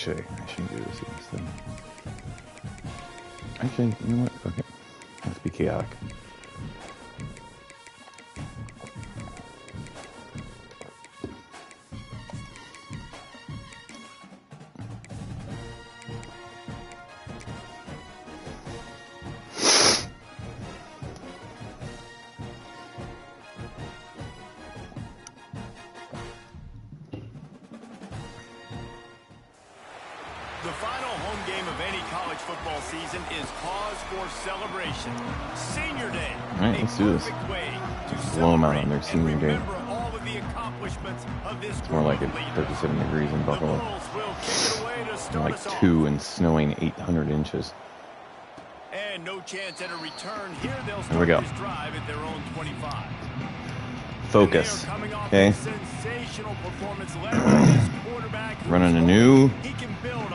Actually, I shouldn't do this instead. Actually, you know what? Okay. Let's be chaotic. The final home game of any college football season is cause for celebration. Senior Day. All right, let's do this. Blow them out on their senior day. It's more like it's 37 degrees in Buffalo. Like 2 and snowing 800 inches. And no chance at a return here. They'll There we go. start this drive at their own 25. Focus. Okay. Running a new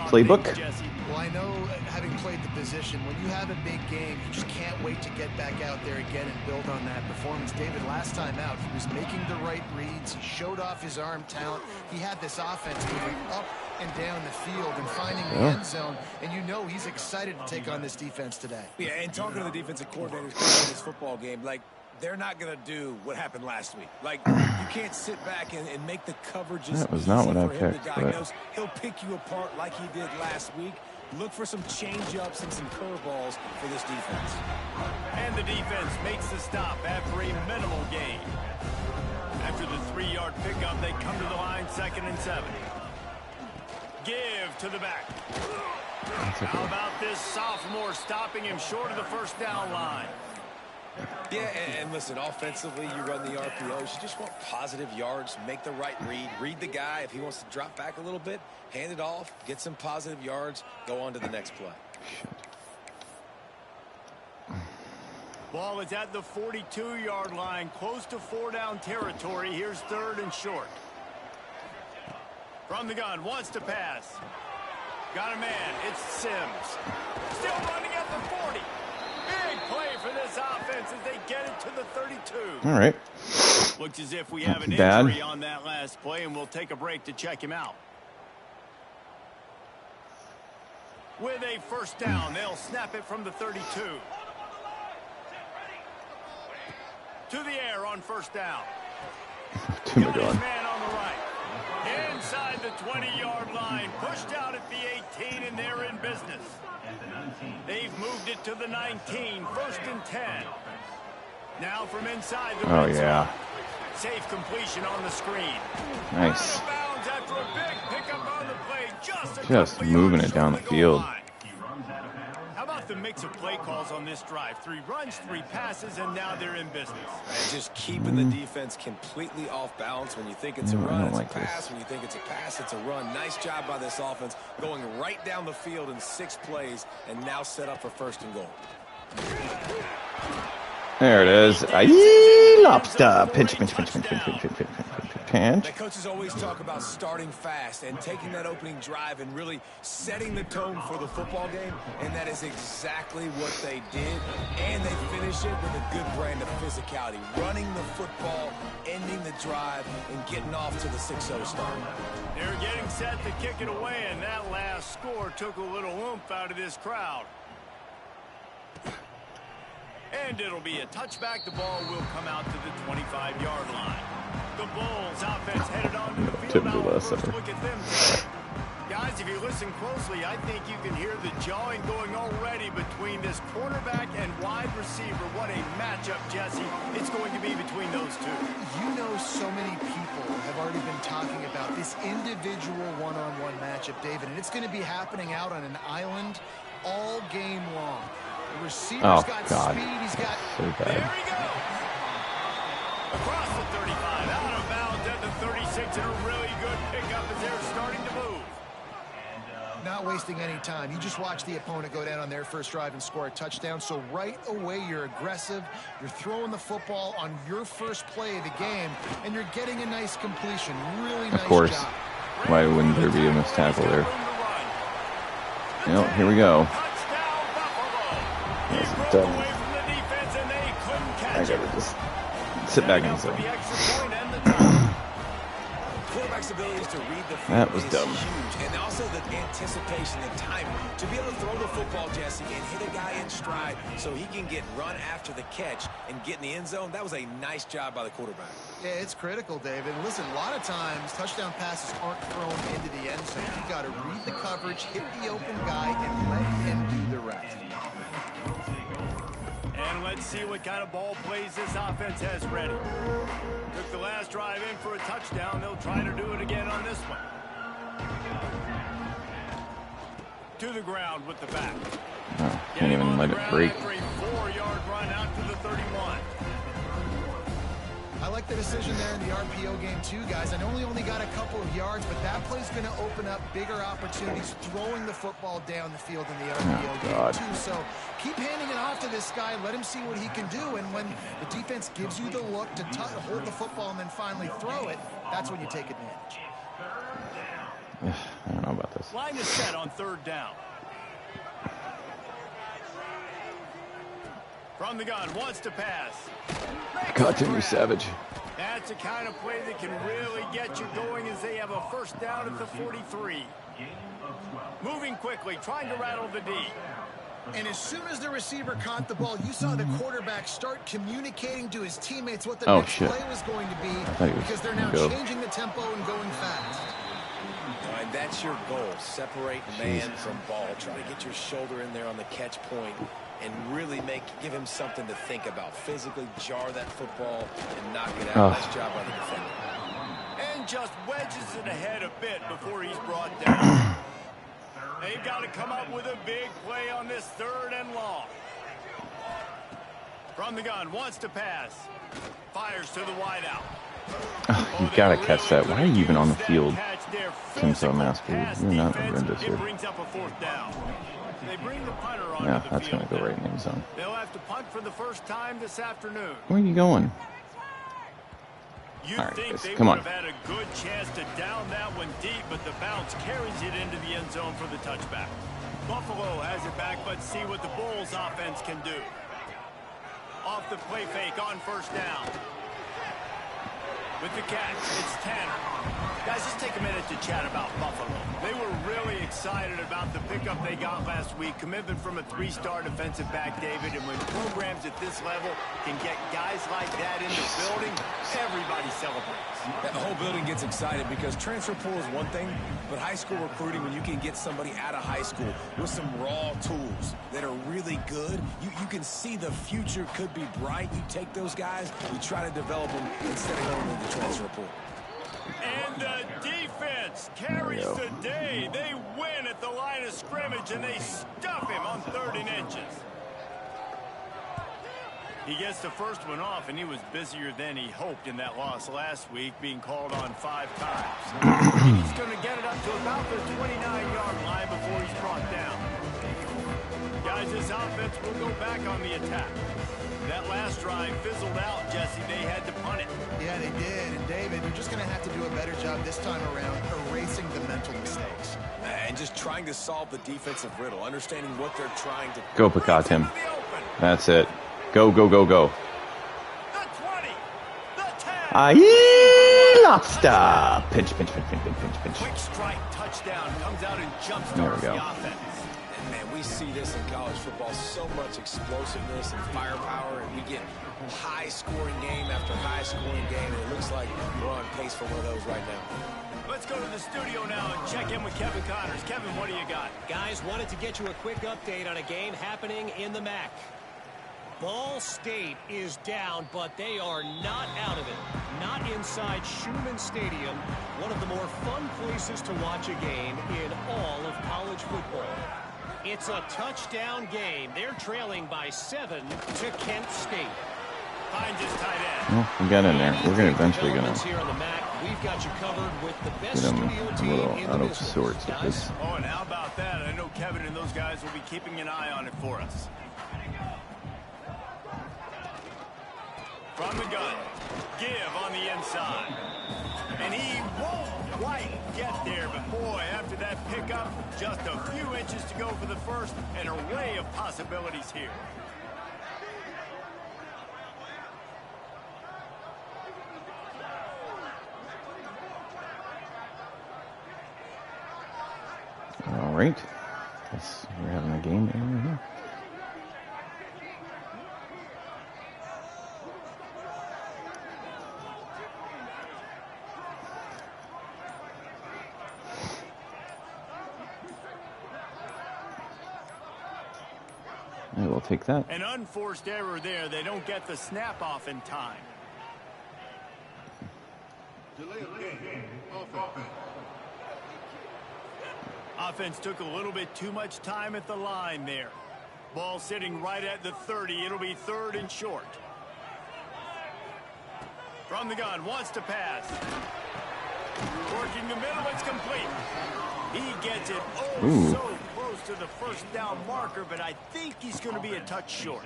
playbook. Well, I know, having played the position, when you have a big game, you just can't wait to get back out there again and build on that performance. David, last time out, he was making the right reads. He showed off his arm talent. He had this offense moving up and down the field and finding the end zone. And you know he's excited to take on this defense today. Yeah, and talking to the defensive coordinators playing this football game, like, they're not going to do what happened last week. Like, you can't sit back and make the coverages That was not what I for him picked, to diagnose. He'll pick you apart like he did last week. Look for some change-ups and some curveballs for this defense. And the defense makes the stop after a minimal gain. After the 3-yard pickup, they come to the line 2nd and 7. Give to the back. How about this sophomore stopping him short of the first down line? Yeah, and listen, offensively, you run the RPOs. You just want positive yards, make the right read. Read the guy. If he wants to drop back a little bit, hand it off, get some positive yards, go on to the next play. Ball is at the 42-yard line, close to 4-down territory. Here's 3rd and short. From the gun, wants to pass. Got a man. It's Sims. Still running at the 40. Big play for this offense as they get it to the 32. All right. Looks as if we have an bad. injury on that last play, and we'll take a break to check him out. With a first down, they'll snap it from the 32. To the air on first down. Oh my Got his God. man on the right. Inside the 20-yard line, pushed out at the 18, and they're in business. They've moved it to the 19, 1st and 10. Now from inside the red zone. Safe completion on the screen. Nice. Out of bounds after a big pickup on the play. Just moving it down the field. How about the mix of play calls on this drive? 3 runs, 3 passes, and now they're in business. And just keeping the defense completely off balance. When you think it's a run, it's like a pass. When you think it's a pass, it's a run. Nice job by this offense going right down the field in 6 plays and now set up for 1st and goal. There it is. Aye, lobster. Pinch. The coaches always talk about starting fast and taking that opening drive and really setting the tone for the football game, and that is exactly what they did, and they finish it with a good brand of physicality, running the football, ending the drive, and getting off to the 6-0 start. They're getting set to kick it away, and that last score took a little oomph out of this crowd. And it'll be a touchback. The ball will come out to the 25-yard line. The Bulls offense headed on to the field. Now, first look at them today. Guys, if you listen closely, I think you can hear the jawing going already between this quarterback and wide receiver. What a matchup, Jesse, it's going to be between those two. You know, so many people have already been talking about this individual one-on-one matchup, David, and it's going to be happening out on an island all game long. The receiver's got speed. He's got... There he goes. Across the 35, out of bounds at the 36, and a really good pickup as they're starting to move. Not wasting any time. You just watch the opponent go down on their first drive and score a touchdown. So right away, you're aggressive. You're throwing the football on your first play of the game, and you're getting a nice completion. Really nice job. Of course. Why wouldn't there be a missed tackle there? Well, here we go. Yes, it's done. I gotta just sit back and say. quarterback's abilities to read the That field was is dumb. huge, and also the anticipation and timing to be able to throw the football, Jesse, and hit a guy in stride so he can get run after the catch and get in the end zone. That was a nice job by the quarterback. Yeah, it's critical, David. And listen, a lot of times touchdown passes aren't thrown into the end zone. You've got to read the coverage, hit the open guy, and let him do the rest. And let's see what kind of ball plays this offense has ready. Took the last drive in for a touchdown. They'll try to do it again on this one. To the ground with the back. Oh, can't even let it break. After a 4-yard run out to the 31. I like the decision there in the RPO game too, guys. I know he only got a couple of yards, but that play's going to open up bigger opportunities throwing the football down the field in the RPO game too. So keep handing it off to this guy. Let him see what he can do. And when the defense gives you the look to hold the football and then finally throw it, that's when you take advantage. I don't know about this. Line is set on 3rd down. From the gun, wants to pass. God, Jimmy Savage. That's the kind of play that can really get you going as they have a 1st down at the 43. Moving quickly, trying to rattle the D. And as soon as the receiver caught the ball, you saw the quarterback start communicating to his teammates what the next play was going to be, because they're now changing the tempo and going fast. And that's your goal. Separate man from ball. Try to get your shoulder in there on the catch point and really give him something to think about. Physically jar that football and knock it out. Nice job by the defender. And just wedges it ahead a bit before he's brought down. They've got to come up with a big play on this 3rd and long. From the gun, wants to pass. Fires to the wideout. You gotta catch that. Why are you even on the field? Seems so nasty. You're not horrendous here. Yeah, that's gonna go right in the end zone. They'll have to punt for the first time this afternoon. Where are you going? You All right, think guys, they come would on. have had a good chance to down that one deep, but the bounce carries it into the end zone for the touchback. Buffalo has it back. Let's see what the Bulls offense can do. Off the play fake on 1st down. With the catch, it's Tanner. Guys, let's take a minute to chat about Buffalo. They were really excited about the pickup they got last week. Commitment from a 3-star defensive back, David. And when programs at this level can get guys like that in the building, everybody celebrates. The whole building gets excited because transfer pool is one thing, but high school recruiting, when you can get somebody out of high school with some raw tools that are really good, you can see the future could be bright. You take those guys, you try to develop them instead of going to the transfer pool. And the defense carries the day. They win at the line of scrimmage, and they stuff him on 3rd and inches. He gets the first one off, and he was busier than he hoped in that loss last week, being called on 5 times. He's going to get it up to about the 29-yard line before he's brought down. Guys, this offense will go back on the attack. That last drive fizzled out, Jesse. They had to punt it. Yeah, they did. And, David, they're just going to have to do a better job this time around erasing the mental mistakes. And just trying to solve the defensive riddle, understanding what they're trying to... Go, Picatim. That's it. Go, go, go, go. The 20. The 10. Aye, lobster. Pinch, pinch, pinch, pinch, pinch, pinch, pinch. Quick strike touchdown comes out and jump There we starts go. the offense. And, man, we see this in college football, so much explosiveness and firepower, and we get high-scoring game after high-scoring game, and it looks like we're on pace for one of those right now. Let's go to the studio now and check in with Kevin Connors. Kevin, what do you got? Guys, wanted to get you a quick update on a game happening in the MAC. Ball State is down, but they are not out of it. Not inside Schumann Stadium, one of the more fun places to watch a game in all of college football. It's a touchdown game. They're trailing by 7 to Kent State. Finds his tight end. Well, we got in there. We're gonna eventually Here on the MAC, we've got you covered with the best get him studio a team little in out the of business. sorts with Guys? this. Oh, and how about that? I know Kevin and those guys will be keeping an eye on it for us. From the gun, give on the inside. And he won't quite get there, but boy, after that pickup, just a few inches to go for the first, an array of possibilities here. right. Guess we're having a game error here. I will take that. An unforced error there. They don't get the snap off in time. Offense took a little bit too much time at the line there. Ball sitting right at the 30. It'll be 3rd and short. From the gun, wants to pass. Working the middle, it's complete. He gets it so close to the first down marker, but I think he's going to be a touch short.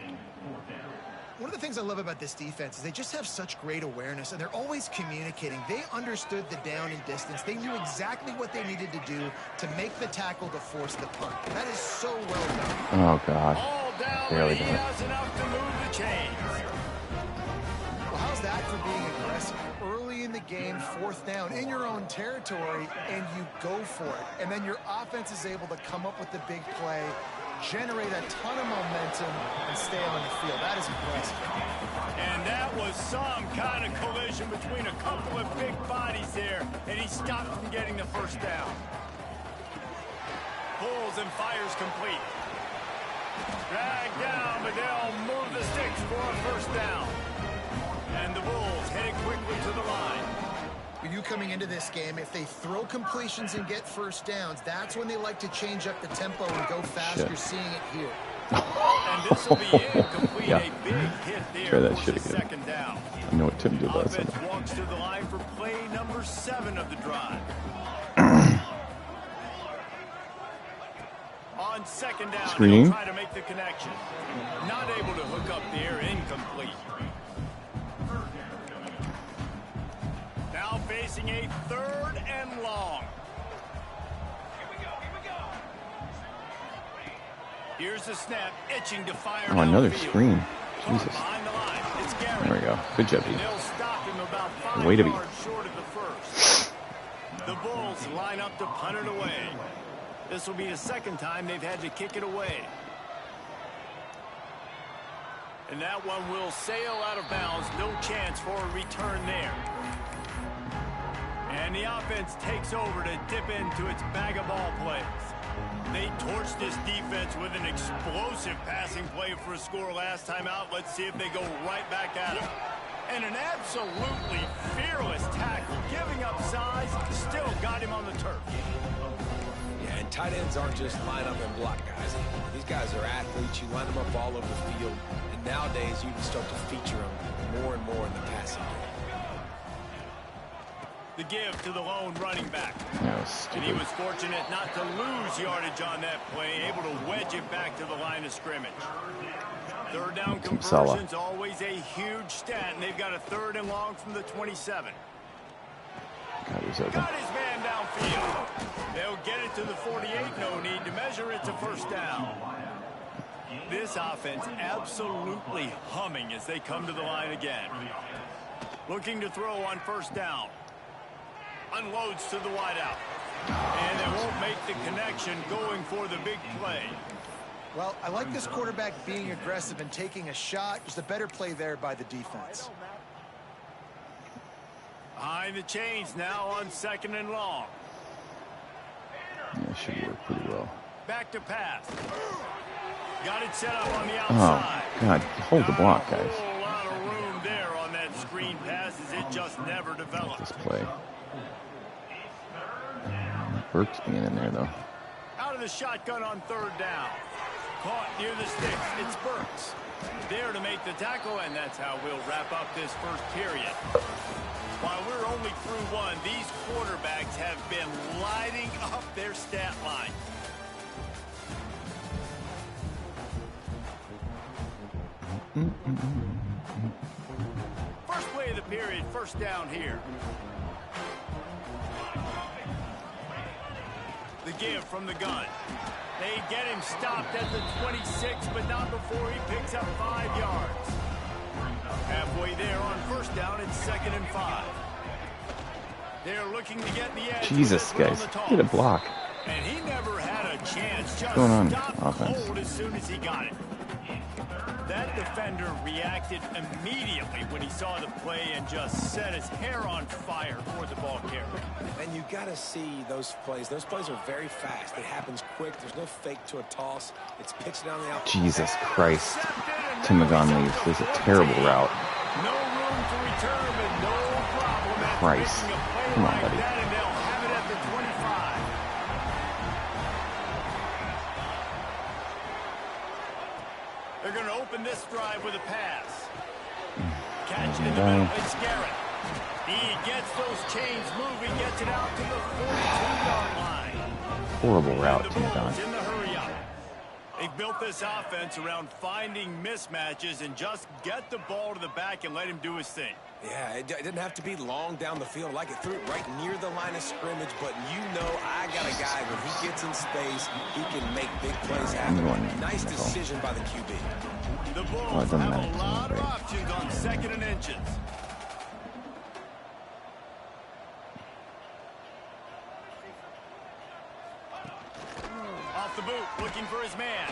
One of the things I love about this defense is they just have such great awareness, and they're always communicating. They understood the down and distance. They knew exactly what they needed to do to make the tackle to force the punt. That is so well done. Oh, God. All down, Barely he done it. has enough to move the chains. Well, how's that for being aggressive? Early in the game, 4th down, in your own territory, and you go for it. And then your offense is able to come up with the big play, generate a ton of momentum, and stay on the field. That is impressive. And that was some kind of collision between a couple of big bodies there, and he stopped from getting the first down. Pulls and fires complete. Dragged down, but they'll move the sticks for a first down. And the Bulls headed quickly to the line. You coming into this game, if they throw completions and get first downs, that's when they like to change up the tempo and go fast. Shit. You're seeing it here. And this will be incomplete. Yeah. A big hit there. Try that for shit the again. second down. I know what Tim did last Offense time. walks to the line for play number 7 of the drive. On second down, Screen. he'll try to make the connection. Not able to hook up there, incomplete. Now facing a 3rd and long. Here's the snap, itching to fire. Oh, another downfield. screen. Caught Jesus. behind the line. It's Garrett. There we go. Good job, And D. they'll stop him about 5 Way to be. yards short of the first. The Bulls line up to punt it away. This will be the second time they've had to kick it away. And that one will sail out of bounds. No chance for a return there. And the offense takes over to dip into its bag of ball plays. They torched this defense with an explosive passing play for a score last time out. Let's see if they go right back at it. And an absolutely fearless tackle, giving up size, still got him on the turf. Yeah, and tight ends aren't just line up and block guys. These guys are athletes. You line them up all over the field. And nowadays, you can start to feature them more and more in the passing game. The give to the lone running back. That was And he stupid. was fortunate not to lose yardage on that play, able to wedge it back to the line of scrimmage. 3rd down conversion's always a huge stat, and they've got a 3rd and long from the 27. God, he was open. Got his man downfield. They'll get it to the 48. No need to measure. It's a first down. This offense absolutely humming as they come to the line again. Looking to throw on first down. Unloads to the wideout. And they won't make the connection going for the big play. Well, I like this quarterback being aggressive and taking a shot. Just a better play there by the defense. Behind the chains now on 2nd and long. Yeah, should work pretty well. Back to pass. Got it set up on the Oh, outside. God. Hold the block, Not guys. a whole lot of room there on that screen pass as it just never developed. This play. Burke's being in there, though. Out of the shotgun on 3rd down. Caught near the sticks. It's Burks. There to make the tackle, and that's how we'll wrap up this first period. While we're only through one, these quarterbacks have been lighting up their stat line. First play of the period, first down here. The give from the gun. They get him stopped at the 26, but not before he picks up 5 yards. Halfway there on first down, it's 2nd and 5. They're looking to get the edge. Jesus, with this one guys. on the toss. Get a block. And he never had a chance. Just What's going on, stopped offense? cold as soon as he got it. That defender reacted immediately when he saw the play and just set his hair on fire for the ball carrier. And you got to see those plays. Those plays are very fast. It happens quick. There's no fake to a toss. It's pitched down the outside. Jesus Christ. Tim McGon leaves. This is a terrible route. No room to return, but no problem after Christ. making a play Come on, like buddy. that, and they'll have it at the 25. They're going to open this drive with a pass. Catch in the middle. It's Garrett. He gets those chains moving, gets it out to the 42-yard line. Horrible route, And the Tim Bulls McGon. in the hurry up. They've built this offense around finding mismatches and just get the ball to the back and let him do his thing. Yeah, it didn't have to be long down the field. Like it threw it right near the line of scrimmage, but you know I got a guy, when he gets in space, he can make big plays happen. Nice decision by the QB. The Bulls Oh, it doesn't have matter. a It's lot not of great. options on 2nd and inches. Off the boot, looking for his man.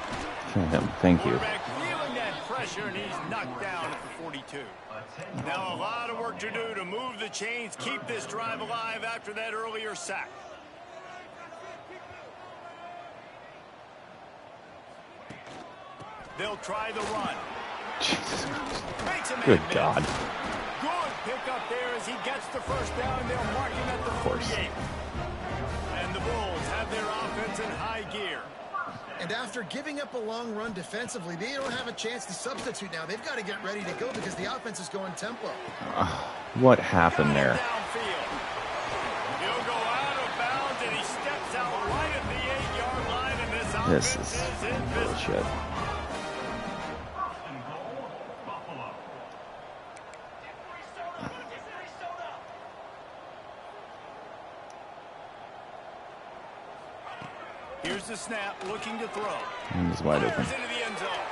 Kill him. Thank you. Quarterback feeling that pressure, and he's knocked down at the 42. Now a lot of work to do to move the chains, keep this drive alive after that earlier sack. They'll try the run. Jesus Christ. Makes a man Good miss. God. Good pickup there as he gets the first down. They'll mark him at the 48. And the Bulls have their offense in high gear. And after giving up a long run defensively, they don't have a chance to substitute now. They've got to get ready to go because the offense is going tempo. What happened there? Downfield. He'll go out of bounds, and he steps out right at the 8-yard line, and this offense is in business. Bullshit. Here's the snap, looking to throw. He's wide open. Fires into the end zone.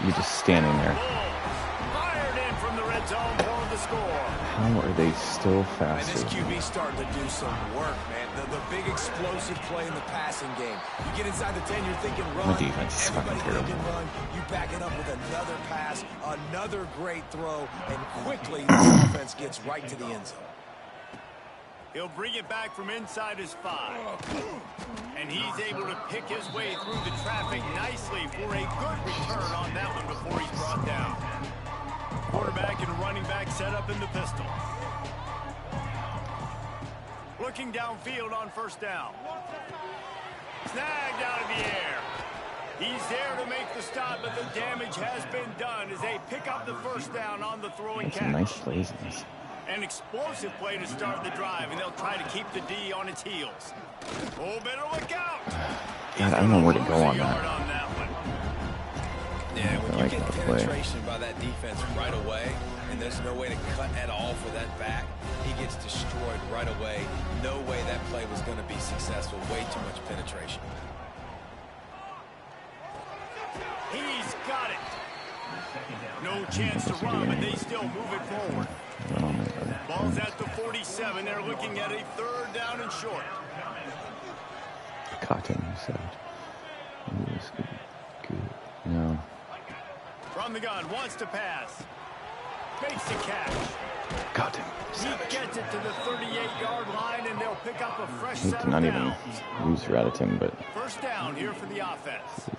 You're just standing there. Bulls fired in from the red zone for the score. How are they still And faster? this QB starting to do some work, man. The big explosive play in the passing game. You get inside the 10, you're thinking run. The defense is fucking Everybody thinking terrible. run. You back it up with another pass, another great throw, and quickly this offense gets right to the end zone. He'll bring it back from inside his 5. And he's able to pick his way through the traffic nicely for a good return on that one before he's brought down. Quarterback and running back set up in the pistol. Looking downfield on first down. Snagged out of the air. He's there to make the stop, but the damage has been done as they pick up the first down on the throwing Some catch. nice plays in this. An explosive play to start the drive, and they'll try to keep the D on its heels. Oh, better look out. God, I don't know where to go on Yard that. on that one. Yeah, when I you like get that play. penetration by that defense right away, and there's no way to cut at all for that back, he gets destroyed right away. No way that play was going to be successful. Way too much penetration. He's got it. No chance to run, but they still move it forward. Run on it, brother. Ball's at the 47. They're looking at a 3rd down and short. Cotton, you said. Ooh, this could be good. No. From the gun, wants to pass. Makes the catch. Cotton. He gets it to the 38-yard line, and they'll pick up a fresh I hate set to of not even downs. use Raditim, but First down here for the offense.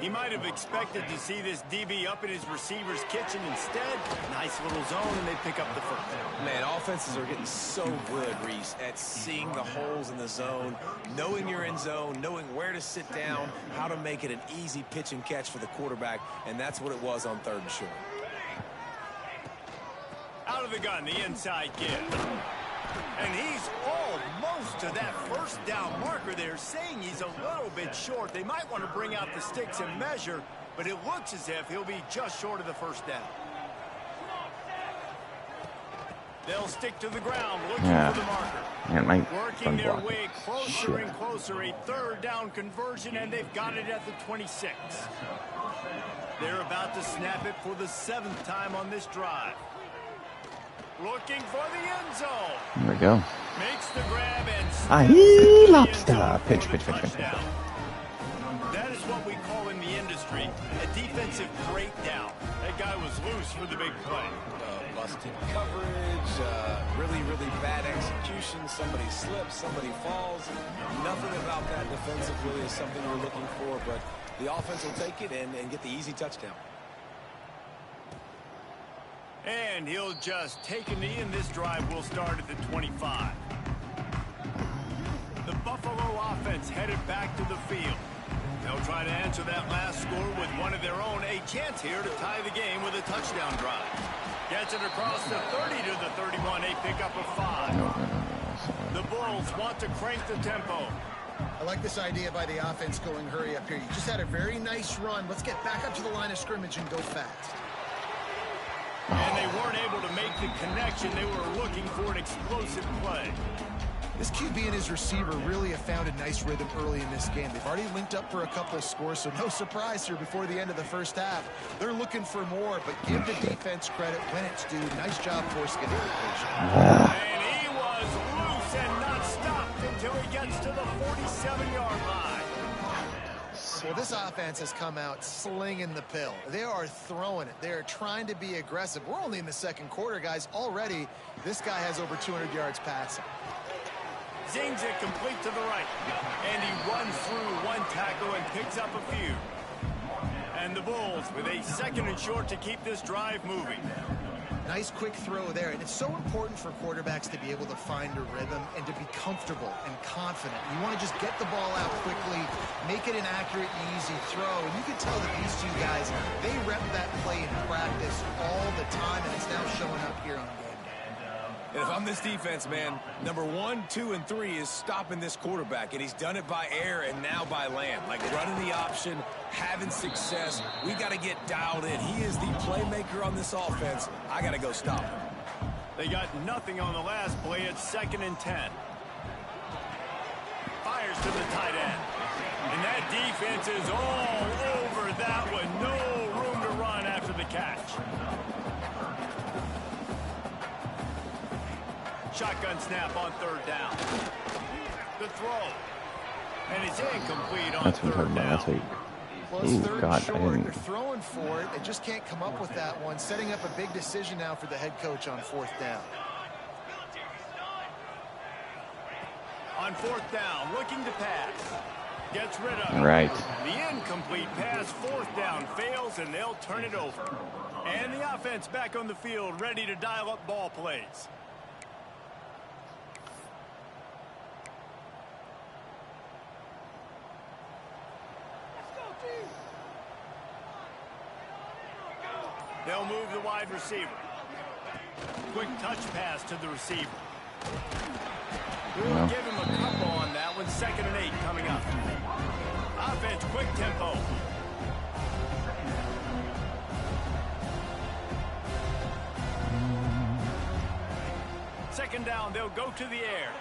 He might have expected to see this DB up in his receiver's kitchen. Instead, nice little zone, and they pick up the first down. Man, offenses are getting so good, Reese, at seeing the holes in the zone, knowing you're in zone, knowing where to sit down, how to make it an easy pitch and catch for the quarterback, and that's what it was on 3rd and short. Out of the gun, the inside give. And he's almost to that first down marker there, saying he's a little bit short. They might want to bring out the sticks and measure, but it looks as if he'll be just short of the first down. They'll stick to the ground, looking for the marker. Man, my Working fun their block. way closer Shit. and closer. A 3rd down conversion, and they've got it at the 26. They're about to snap it for the 7th time on this drive. Looking for the end zone. There we go. Makes the grab and Lobster. Pitch. That is what we call in the industry a defensive breakdown. That guy was loose for the big play. Busted coverage, really bad execution. Somebody slips, somebody falls. Nothing about that defensive really is something we're looking for, but the offense will take it and get the easy touchdown. And he'll just take a knee, and this drive will start at the 25. The Buffalo offense headed back to the field. They'll try to answer that last score with one of their own. A chance here to tie the game with a touchdown drive. Gets it across the 30 to the 31. A pickup of 5. The Bulls want to crank the tempo. I like this idea by the offense going hurry up here. You just had a very nice run. Let's get back up to the line of scrimmage and go fast. And they weren't able to make the connection. They were looking for an explosive play. This QB and his receiver really have found a nice rhythm early in this game. They've already linked up for a couple of scores, so no surprise here before the end of the first half. They're looking for more, but give the defense credit when it's due. Nice job forcing it. And he was loose and not stopped until he gets to the 47-yard line. Well, this offense has come out slinging the pill. They are throwing it. They are trying to be aggressive. We're only in the second quarter, guys. Already, this guy has over 200 yards passing. Zings it complete to the right. And he runs through one tackle and picks up a few. And the Bulls with a 2nd and short to keep this drive moving. Nice quick throw there. And it's so important for quarterbacks to be able to find a rhythm and to be comfortable and confident. You want to just get the ball out quickly, make it an accurate, easy throw. And you can tell that these two guys, they rep that play in practice all the time, and it's now showing up here on game day. And if I'm this defense, man, number 1, 2, and 3 is stopping this quarterback, and he's done it by air and now by land. Like running the option, having success. We got to get dialed in. He is the playmaker on this offense. I got to go stop him. They got nothing on the last play. It's 2nd and 10. Fires to the tight end. And that defense is all over that one. No room to run after the catch. Shotgun snap on 3rd down. The throw. And it's incomplete on 3rd down. Well, it's 3rd and short. They're throwing for it. They just can't come up with that one. Setting up a big decision now for the head coach on 4th down. On 4th down, looking to pass. Gets rid of it. Right. The incomplete pass, 4th down, fails, and they'll turn it over. And the offense back on the field, ready to dial up ball plays. They'll move the wide receiver. Quick touch pass to the receiver. We'll give him a couple on that one. 2nd and 8 coming up. Offense, quick tempo. Second down, they'll go to the air.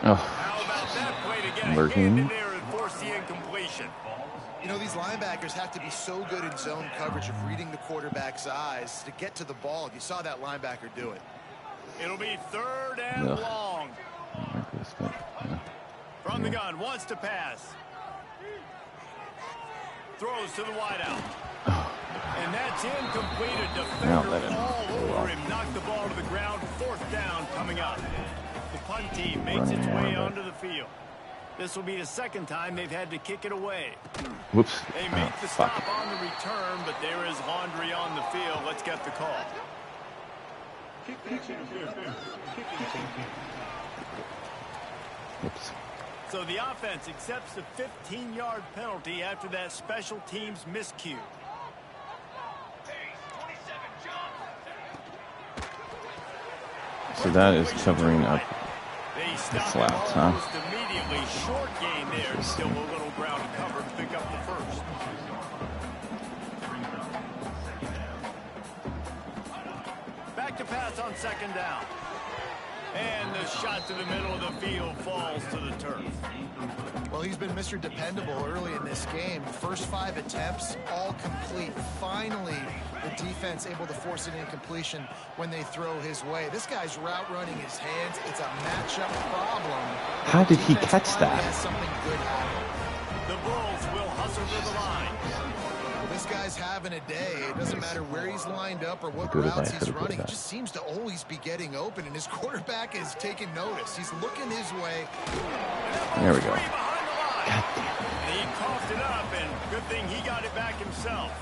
Oh. How about that play to get a hand in there and force the incompletion? You know, these linebackers have to be so good in zone coverage of reading the quarterback's eyes to get to the ball. You saw that linebacker do it. It'll be 3rd and long. From the gun, wants to pass. Throws to the wideout. And that's incomplete. A defender all over him. Knocked the ball to the ground. 4th down coming up. The punt team makes its way onto the field. This will be the 2nd time they've had to kick it away. Whoops. They make the stop on the return, but there is laundry on the field. Let's get the call. Oops. So the offense accepts the 15-yard penalty after that special teams miscue. So that is covering up They the stop slats, huh? almost immediately. Short gain there. Still a little ground cover to pick up the first. Back to pass on 2nd down. And the shot to the middle of the field falls to the turf. Well, he's been Mr. Dependable early in this game. The first 5 attempts, all complete. Finally the defense able to force an incompletion when they throw his way. This guy's route running his hands. It's a matchup problem. How did he catch that? Has something good happen. The Bulls will hustle to the line. Well, this guy's having a day. It doesn't matter where he's lined up or what routes he's running. He just seems to always be getting open, and his quarterback is taking notice. He's looking his way. There we go. God damn. He coughed it up, and good thing he got it back himself.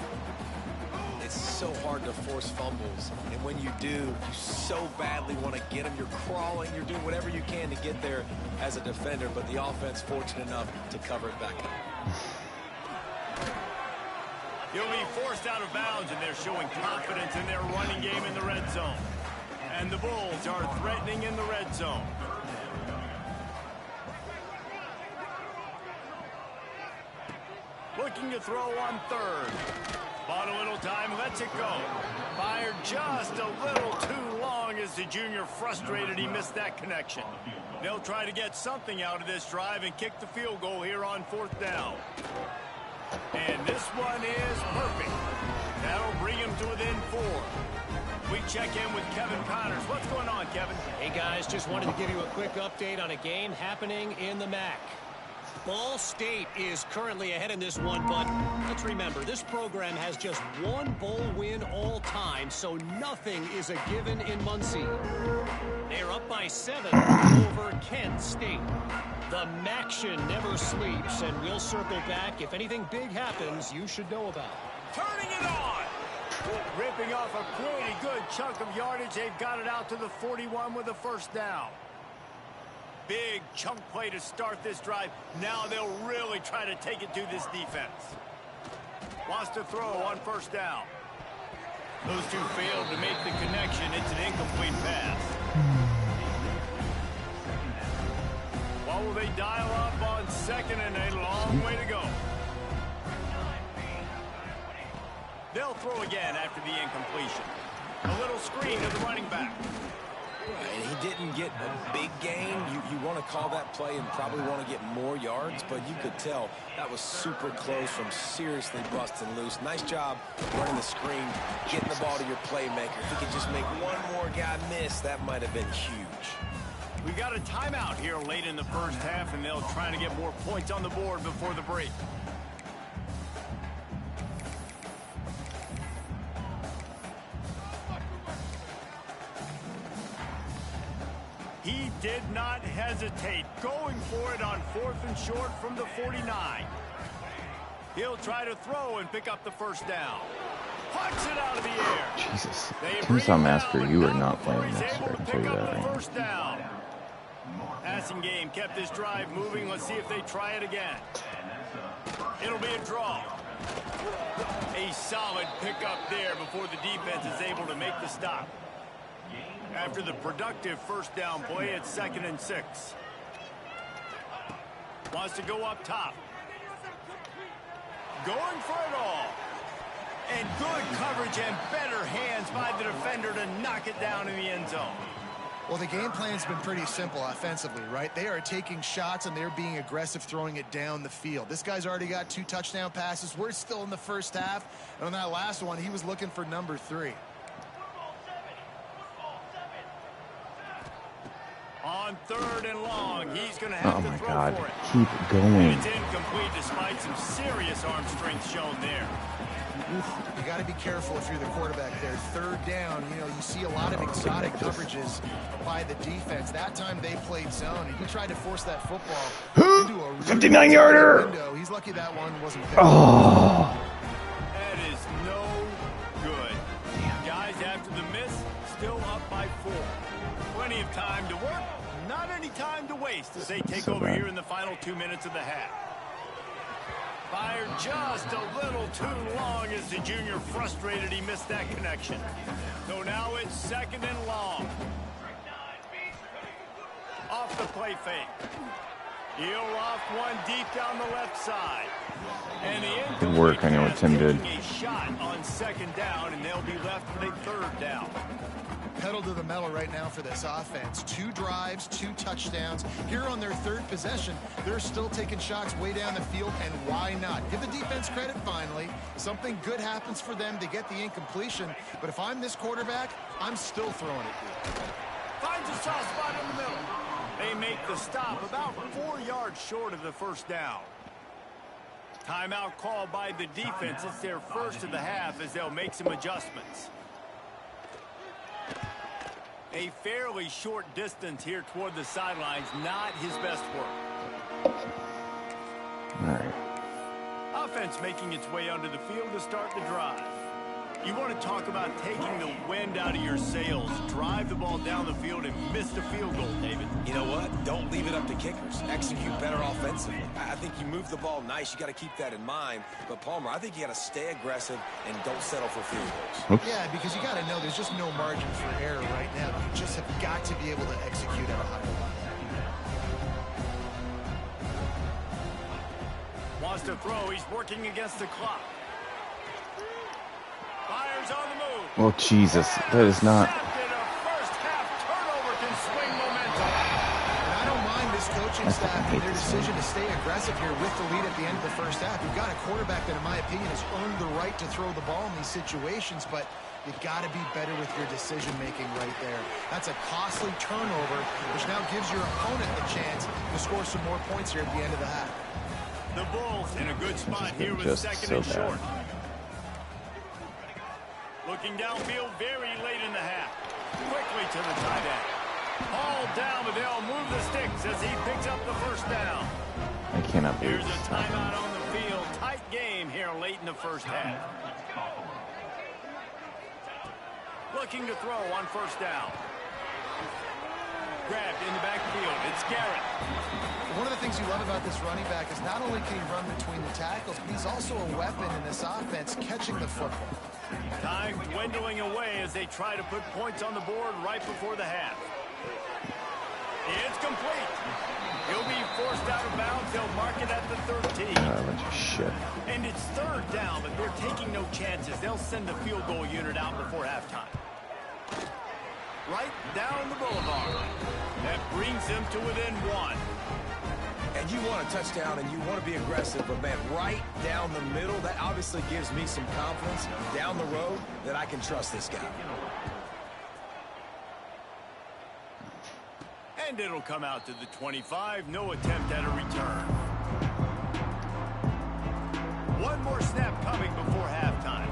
It's so hard to force fumbles, and when you do, you so badly want to get them. You're crawling, you're doing whatever you can to get there as a defender, but the offense fortunate enough to cover it back up. He'll be forced out of bounds, and they're showing confidence in their running game in the red zone. And the Bulls are threatening in the red zone. Looking to throw on third. Bought a little time, lets it go. Fired just a little too long as the junior frustrated he missed that connection. They'll try to get something out of this drive and kick the field goal here on 4th down. And this one is perfect. That'll bring him to within 4. We check in with Kevin Connors. What's going on, Kevin? Hey, guys, just wanted to give you a quick update on a game happening in the MAC. Ball State is currently ahead in this one, but let's remember, this program has just one bowl win all time, so nothing is a given in Muncie. They're up by 7 over Kent State. The MACtion never sleeps, and we'll circle back. If anything big happens, you should know about it. Turning it on! Ripping off a pretty good chunk of yardage. They've got it out to the 41 with a 1st down. Big chunk play to start this drive. Now they'll really try to take it to this defense. Wants to throw on 1st down. Those two failed to make the connection. It's an incomplete pass. What will they dial up on 2nd and a long way to go? They'll throw again after the incompletion. A little screen to the running back. And he didn't get a big gain. You want to call that play and probably want to get more yards, but you could tell that was super close from seriously busting loose. Nice job running the screen, getting the ball to your playmaker. If he could just make one more guy miss, that might have been huge. We've got a timeout here late in the 1st half, and they'll try to get more points on the board before the break. He did not hesitate, going for it on 4th and short from the 49. He'll try to throw and pick up the 1st down. Punch it out of the air. Jesus. Tucson Massacre, you are not playing this. I can tell you that right now. 1st down. Passing game kept this drive moving. Let's see if they try it again. It'll be a draw. A solid pickup there before the defense is able to make the stop. After the productive 1st down play, it's 2nd and 6. Wants to go up top. Going for it all. And good coverage and better hands by the defender to knock it down in the end zone. Well, the game plan's been pretty simple offensively, right? They are taking shots, and they're being aggressive, throwing it down the field. This guy's already got 2 touchdown passes. We're still in the 1st half. And on that last one, he was looking for number 3. On 3rd and long, he's going to have to throw for it. Keep going. It's incomplete despite some serious arm strength shown there. You got to be careful if you're the quarterback there. 3rd down, you know, you see a lot of exotic coverages by the defense. That time they played zone, and he tried to force that football into a 59-yarder window. He's lucky that one wasn't there. Oh. That is no good. Guys, after the miss, still up by 4. Plenty of time to work, not any time to waste as they take over here in the final 2 minutes of the half. Fired just a little too long as the junior frustrated he missed that connection. So now it's 2nd and long. Off the play fake. He'll loft one deep down the left side. And the Good work. I know what Tim did. A shot on 2nd down, and they'll be left with a 3rd down. Pedal pedal to the metal right now for this offense. 2 drives, 2 touchdowns. Here on their 3rd possession, they're still taking shots way down the field, and why not? Give the defense credit finally. Something good happens for them to get the incompletion, but if I'm this quarterback, I'm still throwing it here. Finds a soft spot in the middle. They make the stop about 4 yards short of the first down. Timeout called by the defense. It's their first of the half as they'll make some adjustments. A fairly short distance here toward the sidelines. Not his best work. All right. Offense making its way onto the field to start the drive. You want to talk about taking the wind out of your sails. Drive the ball down the field and miss the field goal, David. You know what? Don't leave it up to kickers. Execute better offensively. I think you move the ball nice. You got to keep that in mind. But, Palmer, I think you got to stay aggressive and don't settle for field goals. Yeah, because you got to know there's just no margin for error right now. You just have got to be able to execute at a high level. Wants to throw. He's working against the clock. Fires on the move. Oh, Jesus. That is not... A first half turnover can swing momentum. And I don't mind this coaching staff and their decision to stay aggressive here with the lead at the end of the first half. You've got a quarterback that, in my opinion, has earned the right to throw the ball in these situations, but you've got to be better with your decision-making right there. That's a costly turnover, which now gives your opponent the chance to score some more points here at the end of the half. The Bulls in a good spot here with Just second so and short. bad. Looking downfield very late in the half. Quickly to the tight end. All down, but they'll move the sticks as he picks up the first down. I cannot believe Here's a this timeout happened. on the field. Tight game here late in the first half. Looking to throw on first down. Grabbed in the backfield. It's Garrett. One of the things you love about this running back is not only can he run between the tackles, but he's also a weapon in this offense catching the football. Time dwindling away as they try to put points on the board right before the half. It's complete. He'll be forced out of bounds. They'll mark it at the 13. A bunch of shit. And it's third down, but they're taking no chances. They'll send the field goal unit out before halftime. Right down the boulevard. That brings them to within 1. And you want a touchdown and you want to be aggressive, but, man, right down the middle, that obviously gives me some confidence down the road that I can trust this guy. And it'll come out to the 25. No attempt at a return. One more snap coming before halftime.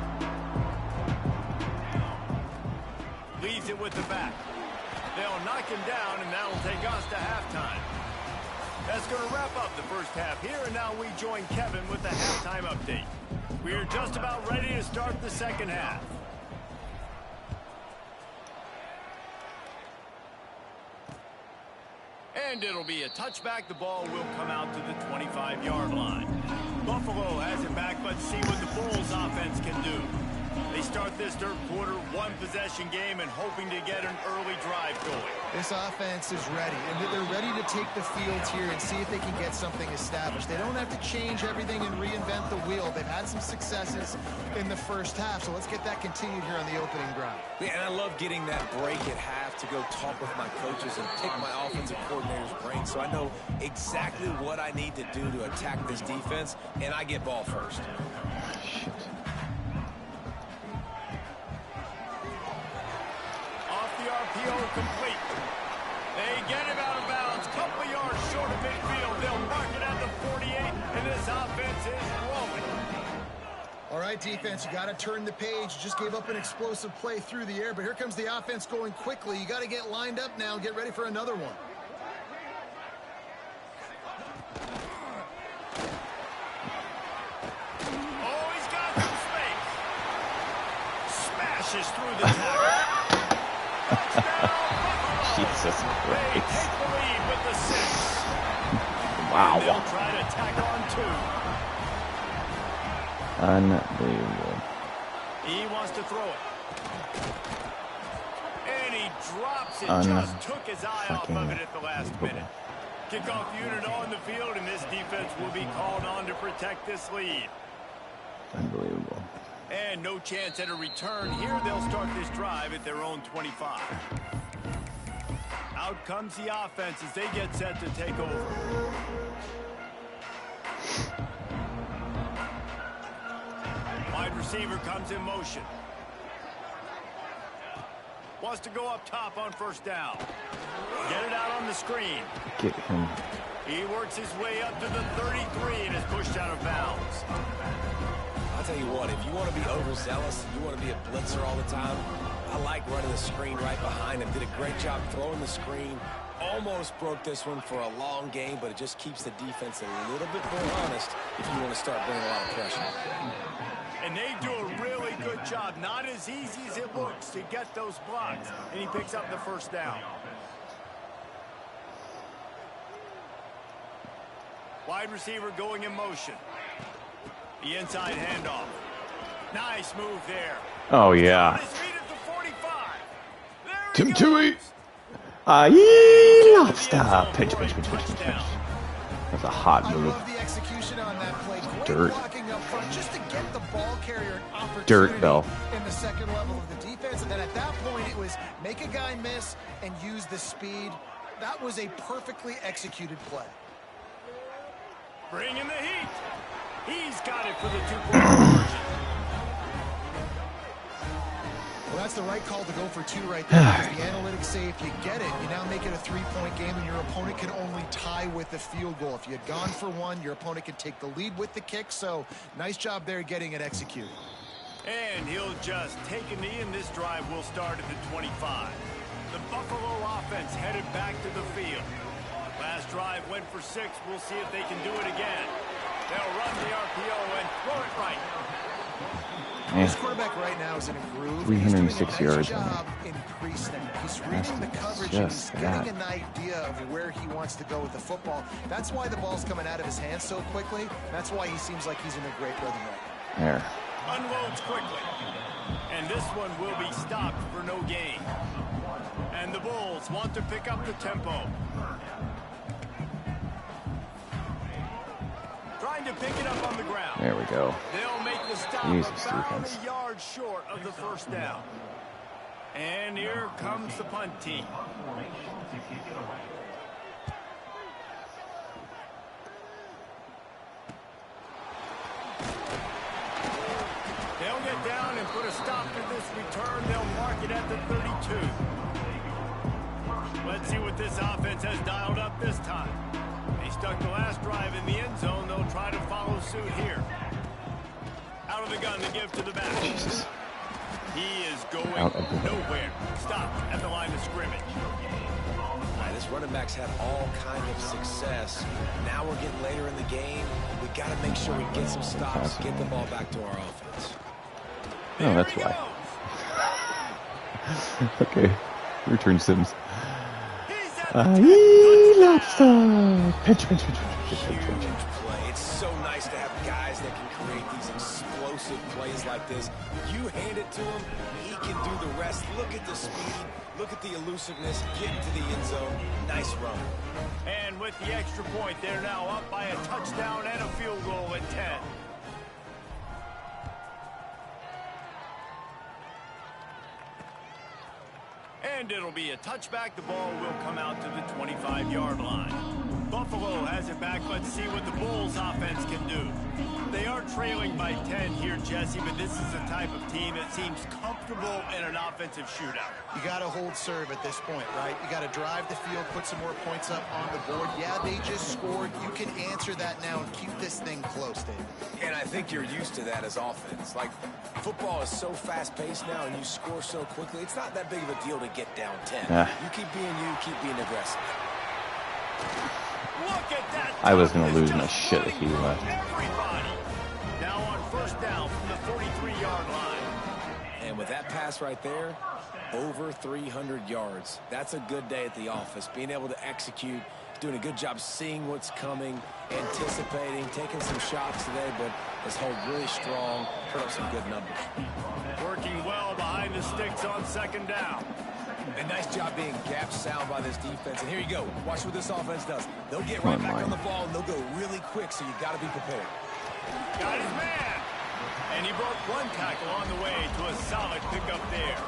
Leaves it with the back. They'll knock him down, and that'll take us to halftime. That's going to wrap up the first half here, and now we join Kevin with the halftime update. We're just about ready to start the second half. And it'll be a touchback. The ball will come out to the 25-yard line. Buffalo has it back, but see what the Bulls offense can do. They start this third quarter, one-possession game, and hoping to get an early drive going. This offense is ready, and they're ready to take the field here and see if they can get something established. They don't have to change everything and reinvent the wheel. They've had some successes in the first half, so let's get that continued here on the opening drive. Yeah, and I love getting that break at half to go talk with my coaches and pick my offensive coordinator's brain so I know exactly what I need to do to attack this defense, and I get ball first. Shit. RPO complete. They get him out of bounds. Couple yards short of midfield. They'll mark it at the 48, and this offense is rolling. All right, defense, you got to turn the page. You just gave up an explosive play through the air, but here comes the offense going quickly. You got to get lined up now and get ready for another one. Oh, he's got some space. Smashes through the tackle. Jesus Christ. Take the lead with the 6. Wow. They'll try to tack on 2. Unbelievable. He wants to throw it. And he drops it. Just took his eye off of it at the last minute. Kickoff unit on the field, and this defense will be called on to protect this lead. Unbelievable. And no chance at a return here. They'll start this drive at their own 25. Out comes the offense as they get set to take over. Wide receiver comes in motion. Wants to go up top on first down. Get it out on the screen. Get him. He works his way up to the 33 and is pushed out of bounds. I'll tell you what, if you want to be overzealous, you want to be a blitzer all the time, I like running the screen right behind him. Did a great job throwing the screen. Almost broke this one for a long game, but it just keeps the defense a little bit more honest if you want to start bringing a lot of pressure. And they do a really good job. Not as easy as it looks to get those blocks. And he picks up the first down. Wide receiver going in motion. The inside handoff. Nice move there. Oh, yeah. On his feet at the 45. There he Tim goes. Tui. Stop. Pitch. That's a hot I move. love the execution on that play. Great Dirt. blocking up front just to get the ball carrier an opportunity Dirt, Bell. in the second level of the defense. And then at that point, it was make a guy miss and use the speed. That was a perfectly executed play. Bring in the heat. He's got it for the 2-point conversion. Well, that's the right call to go for 2 right there. Because the analytics say if you get it, you now make it a 3-point game, and your opponent can only tie with the field goal. If you had gone for 1, your opponent can take the lead with the kick. So nice job there getting it executed. And he'll just take a knee, and this drive will start at the 25. The Buffalo offense headed back to the field. Last drive went for 6. We'll see if they can do it again. They'll run the RPO and throw it right. This quarterback right now is in a groove. 306 He's doing a yards. nice job increasing. He's reading the coverage and he's getting an idea of where he wants to go with the football. That's why the ball's coming out of his hands so quickly. That's why he seems like he's in a great rhythm right now. There. Unloads quickly. And this one will be stopped for no gain. And the Bulls want to pick up the tempo. Trying to pick it up on the ground. There we go. They'll make the stop Jesus, about defense. a yard short of the first down. And here comes the punt team. They'll get down and put a stop to this return. They'll mark it at the 32. Let's see what this offense has dialed up this time. They stuck the last drive in the end zone. They'll try to follow suit here. Out of the gun to give to the back. Jesus. He is going Out of the gun. nowhere. Stop at the line of scrimmage. This running back's had all kind of success. Now we're getting later in the game. We got to make sure we get some stops, get the ball back to our offense. Oh, that's why. Okay. Return Sims. Pitch. Huge play. It's so nice to have guys that can create these explosive plays like this. You hand it to him, he can do the rest. Look at the speed. Look at the elusiveness. Get into the end zone. Nice run. And with the extra point, they're now up by a touchdown and a field goal at 10. And it'll be a touchback. The ball will come out to the 25-yard line. Buffalo has it back. Let's see what the Bulls offense can do. They are trailing by 10 here, Jesse, but this is a type of team that seems comfortable in an offensive shootout. You got to hold serve at this point, right? You got to drive the field, put some more points up on the board. Yeah, they just scored. You can answer that now and keep this thing close, David. And I think you're used to that as offense. Like, football is so fast-paced now and you score so quickly, it's not that big of a deal to get down 10. You keep being you, keep being aggressive. Look at that. I was going to lose my shit if he left. Everybody. Now on first down from the 43-yard line. And with that pass right there, over 300 yards. That's a good day at the office. Being able to execute, doing a good job seeing what's coming, anticipating, taking some shots today, but has held really strong, put up some good numbers. Working well behind the sticks on second down. A nice job being gap sound by this defense. And here you go. Watch what this offense does. They'll get right back on the ball, and they'll go really quick, so you got to be prepared. Got his man. And he broke one tackle on the way to a solid pickup there.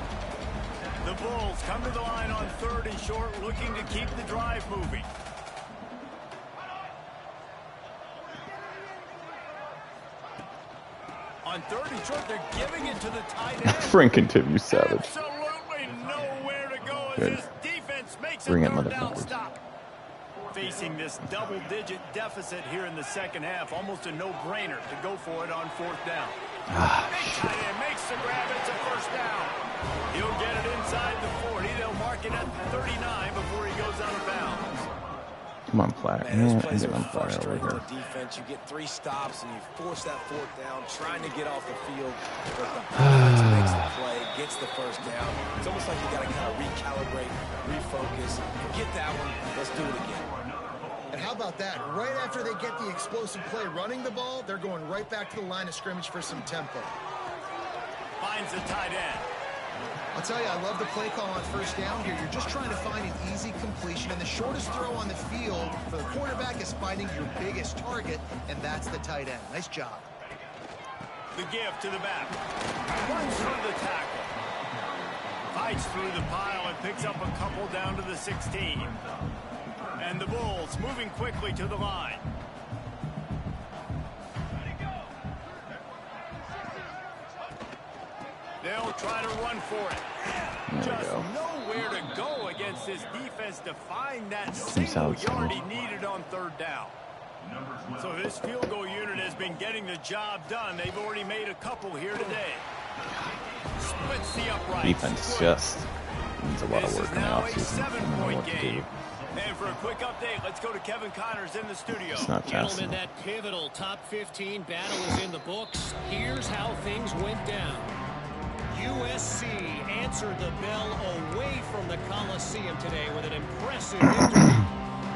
The Bulls come to the line on 3rd and short, looking to keep the drive moving. On 3rd and short, they're giving it to the tight end. Frank continues savage. Absolutely nowhere to go as Good. this defense makes Bring a it, third down motherfuckers. stop. Facing this double-digit deficit here in the second half, almost a no-brainer to go for it on 4th down. Big tight end makes the grab. It's a first down. He'll get it inside the 40. They'll mark it at 39 before he goes out of bounds. Come on, Platt. Man, those Man, plays get are on fire over frustrating here. on defense. You get 3 stops and you force that 4th down, trying to get off the field. But the offense makes the play, gets the first down. It's almost like you got to kind of recalibrate, refocus. Get that one. Let's do it again. And how about that? Right after they get the explosive play running the ball, they're going right back to the line of scrimmage for some tempo. Finds the tight end. I'll tell you, I love the play call on 1st down here. You're just trying to find an easy completion, and the shortest throw on the field for the quarterback is finding your biggest target, and that's the tight end. Nice job. The give to the back. Runs through the tackle. Fights through the pile and picks up a couple down to the 16. And the Bulls moving quickly to the line. They'll try to run for it. Just nowhere to go against this defense to find that single yard he needed on 3rd down. So this field goal unit has been getting the job done. They've already made a couple here today. Splits the upright. Defense just needs a lot of work in the offseason. I don't know what to do. And for a quick update, let's go to Kevin Connors in the studio. It's not fast Gentlemen, enough. that pivotal top 15 battle is in the books. Here's how things went down. USC answered the bell away from the Coliseum today with an impressive victory.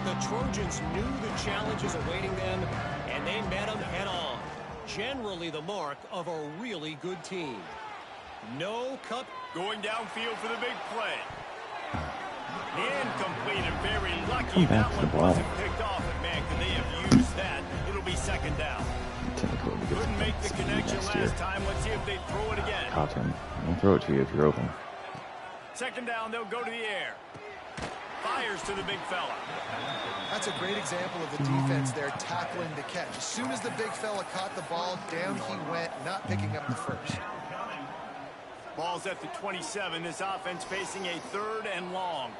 The Trojans knew the challenges awaiting them, and they met them head-on. Generally the mark of a really good team. No cup. Going downfield for the big play. Incomplete and very lucky that one wasn't picked off. And man, could they have used that? It'll be 2nd down. Couldn't make the connection last time. Let's see if they throw it again. Caught him. I'll throw it to you if you're open. 2nd down, they'll go to the air. Fires to the big fella. That's a great example of the defense there tackling the catch. As soon as the big fella caught the ball, down he went, not picking up the first. Ball's at the 27. This offense facing a 3rd and long.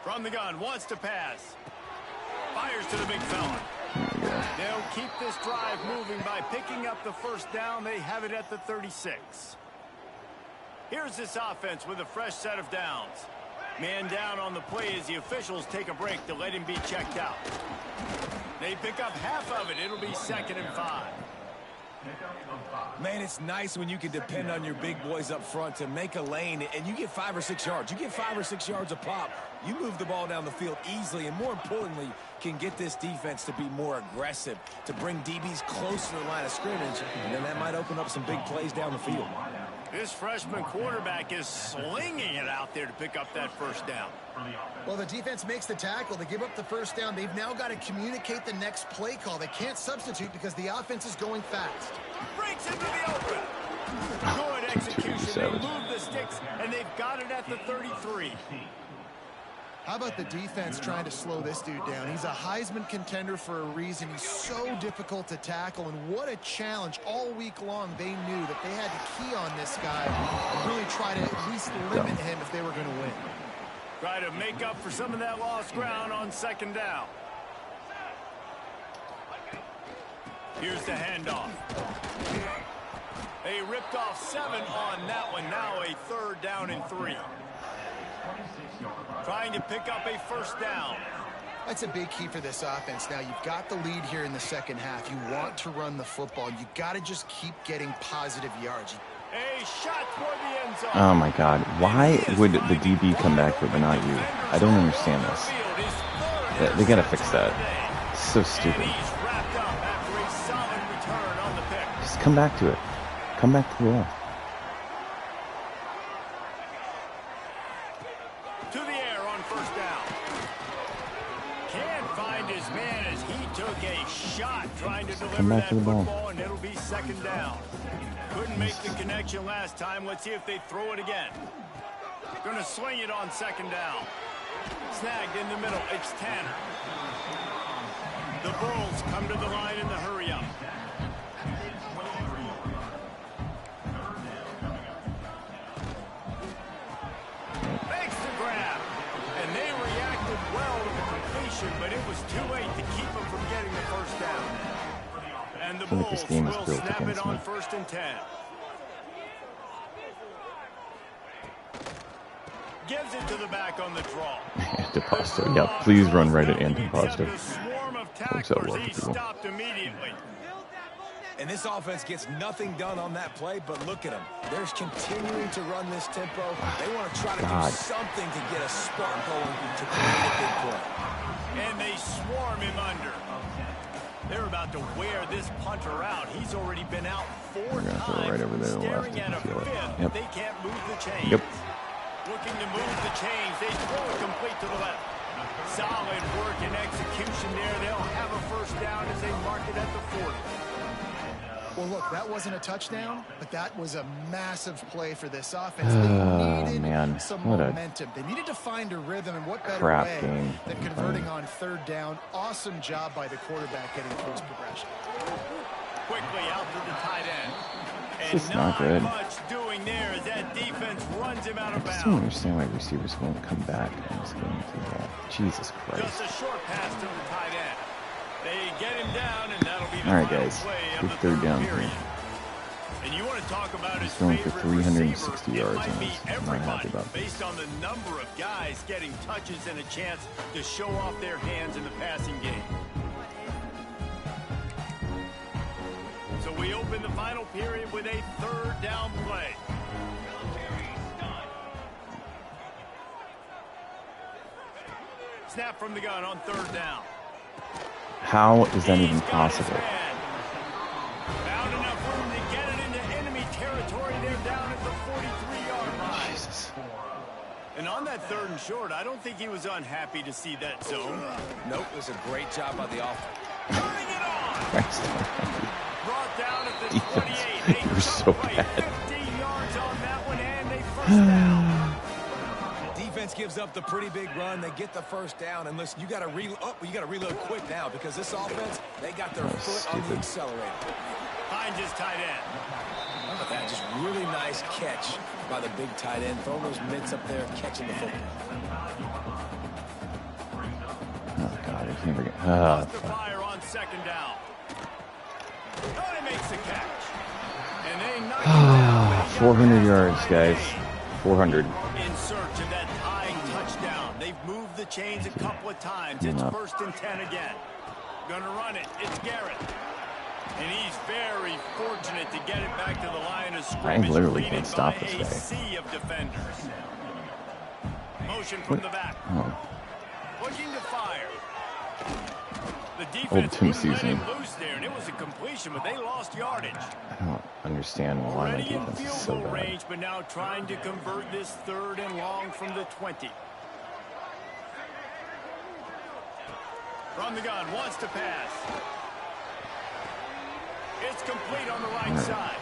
From the gun, wants to pass. Fires to the big fella. They'll keep this drive moving by picking up the first down. They have it at the 36. Here's this offense with a fresh set of downs. Man down on the play as the officials take a break to let him be checked out. They pick up half of it. It'll be 2nd and 5. Man, it's nice when you can depend on your big boys up front to make a lane, and you get 5 or 6 yards. You get 5 or 6 yards a pop. You move the ball down the field easily, and more importantly, can get this defense to be more aggressive, to bring DBs close to the line of scrimmage, and then that might open up some big plays down the field. This freshman quarterback is slinging it out there to pick up that first down. Well, the defense makes the tackle. They give up the first down. They've now got to communicate the next play call. They can't substitute because the offense is going fast. Breaks into the open. Good execution. They move the sticks, and they've got it at the 33. How about the defense trying to slow this dude down? He's a Heisman contender for a reason. He's so difficult to tackle, and what a challenge. All week long, they knew that they had to key on this guy and really try to at least limit him if they were going to win. Try to make up for some of that lost ground on 2nd down. Here's the handoff. They ripped off 7 on that one. Now a 3rd down and 3. Trying to pick up a first down. That's a big key for this offense. Now, you've got the lead here in the second half. You want to run the football. You got to just keep getting positive yards. A shot toward the end zone. Oh my God. Why would the DB come back for it but not you? I don't understand this. They got to fix that. It's so stupid. Just come back to it. Come back to the ball. To the air on first down. Can't find his man as he took a shot trying to deliver Come back that to the ball. football, and it'll be second down. Couldn't make the connection last time. Let's see if they throw it again. Gonna swing it on second down. Snagged in the middle. It's Tanner. The Bulls come to the line in the hurry-up. Makes the grab. And they reacted well to the completion, but it was too late to keep them from getting the first down. And the feel like Bulls this game is will built snap it against on me. 1st and 10. Gives it to the back on the draw. Antipasto. Yeah, please run right at Antipasto. The swarm of Works out well tacklers, he for people. stopped immediately. And this offense gets nothing done on that play, but look at them. They're continuing to run this tempo. They want to try to God. do something to get a spark going to create a big play. And they swarm him under. They're about to wear this punter out. He's already been out 4 We're gonna throw it times. right over there to the left Staring if at you a feel it. fifth. Yep. They can't move the chains. Yep. Looking to move the chains. They throw it complete to the left. Solid work and execution there. They'll have a first down as they mark it at the 40. Well, look, that wasn't a touchdown, but that was a massive play for this offense. They needed Man, some what a momentum. They needed to find a rhythm, and what better crap way game. than converting on 3rd down. Awesome job by the quarterback getting through his progression. Quickly out to the tight end. This is And not good. much doing there as that defense runs him out of I just don't bounds. understand why receivers won't come back and just going through that. Jesus Christ. Just a short pass to the tight end. They get him down, and that'll be the All right, final guys. play of Good the third down period. here. And you want to talk about his Throwing for favorite 360 receiver, yards, it might and be I was not everybody, happy about that. based on the number of guys getting touches and a chance to show off their hands in the passing game. So we open the final period with a 3rd down play. Snap from the gun on 3rd down. How is that even He's got his possible? man. Found enough room to get it into enemy territory. They're down at the 43-yard line. Jesus. And on that 3rd and short, I don't think he was unhappy to see that zone. Nope, it was a great job by the offense. Turning it on. Christ. Brought down at the Defense. 28. You're They so play bad. 15 yards on that one, and they first down. Defense gives up the pretty big run. They get the first down, and listen, you got to reload quick now because this offense, they got their foot on the stupid. accelerator. Finds his tight end. How about that? Just really nice catch by the big tight end. Throwing those mitts up there, catching the football. Oh, God. I can't forget. Lost the fuck. fire on 2nd down. Oh, he makes the catch. And they knock him down. but he got 400 past the yards, line guys. of 400. in search of that tying touchdown. They've moved the chains a couple of times. It's Yeah. 1st and 10 again. Gonna run it. It's Garrett. And he's very fortunate to get it back to the line of scrimmage. literally leaded can't stop by this a guy. sea of defenders. Motion from the back. Oh, Looking to fire. The Old defense Tim wouldn't let seasoning. him loose there, and it was a completion, but they lost yardage. I don't understand why my Already in defense is field so goal bad. range, but now trying to convert this 3rd and long from the 20. From the gun, wants to pass. It's complete on the right side.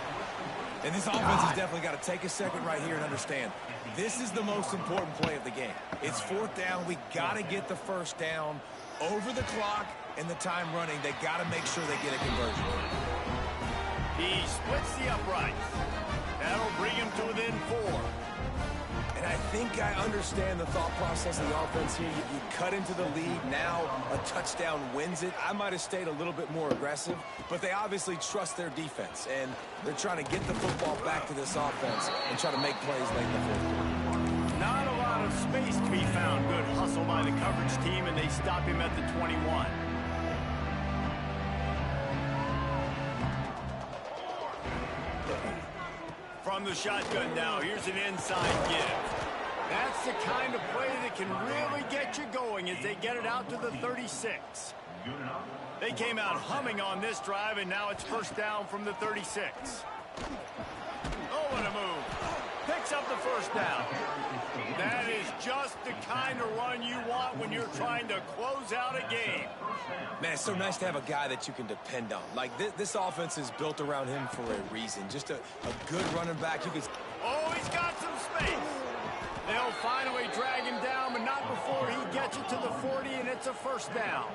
And this offense has definitely got to take a second right here and understand this is the most important play of the game. It's 4th down. We got to get the first down over the clock and the time running. They got to make sure they get a conversion. He splits the uprights. That'll bring him to within 4. And I think I understand the thought process of the offense here. You cut into the lead. Now a touchdown wins it. I might have stayed a little bit more aggressive, but they obviously trust their defense, and they're trying to get the football back to this offense and try to make plays late in the 4th quarter. Not a lot of space to be found. Good hustle by the coverage team, and they stop him at the 21. From the shotgun now, here's an inside give. That's the kind of play that can really get you going as they get it out to the 36. They came out humming on this drive, and now it's first down from the 36. Oh, what a move. Picks up the first down. That is just the kind of run you want when you're trying to close out a game. Man, it's so nice to have a guy that you can depend on. Like, this offense is built around him for a reason. Just a good running back. You can... Oh, he's got some space. They'll finally drag him down, but not before he gets it to the 40, and it's a first down.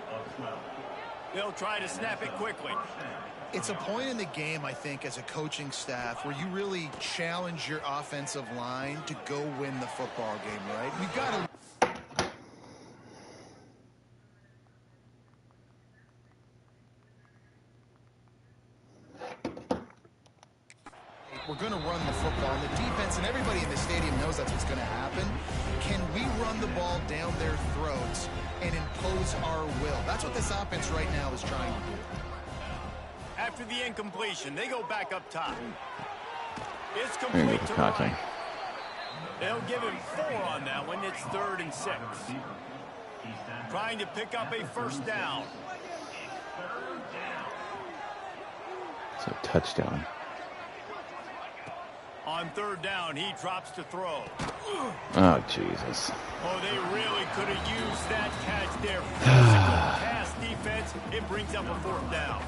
They'll try to snap it quickly. It's a point in the game, I think, as a coaching staff where you really challenge your offensive line to go win the football game, right? You've got to... We're going to run the football, and the defense and everybody in the stadium knows that's what's going to happen. Can we run the ball down their throats and impose our will? That's what this offense right now is trying to do. After the incompletion, they go back up top. It's complete to the right. They'll give him 4 on that one. It's 3rd and 6. Trying to pick up a first down. It's a touchdown. On 3rd down, he drops to throw. Oh, Jesus. Oh, they really could have used that catch there. Physical pass defense. It brings up a 4th down.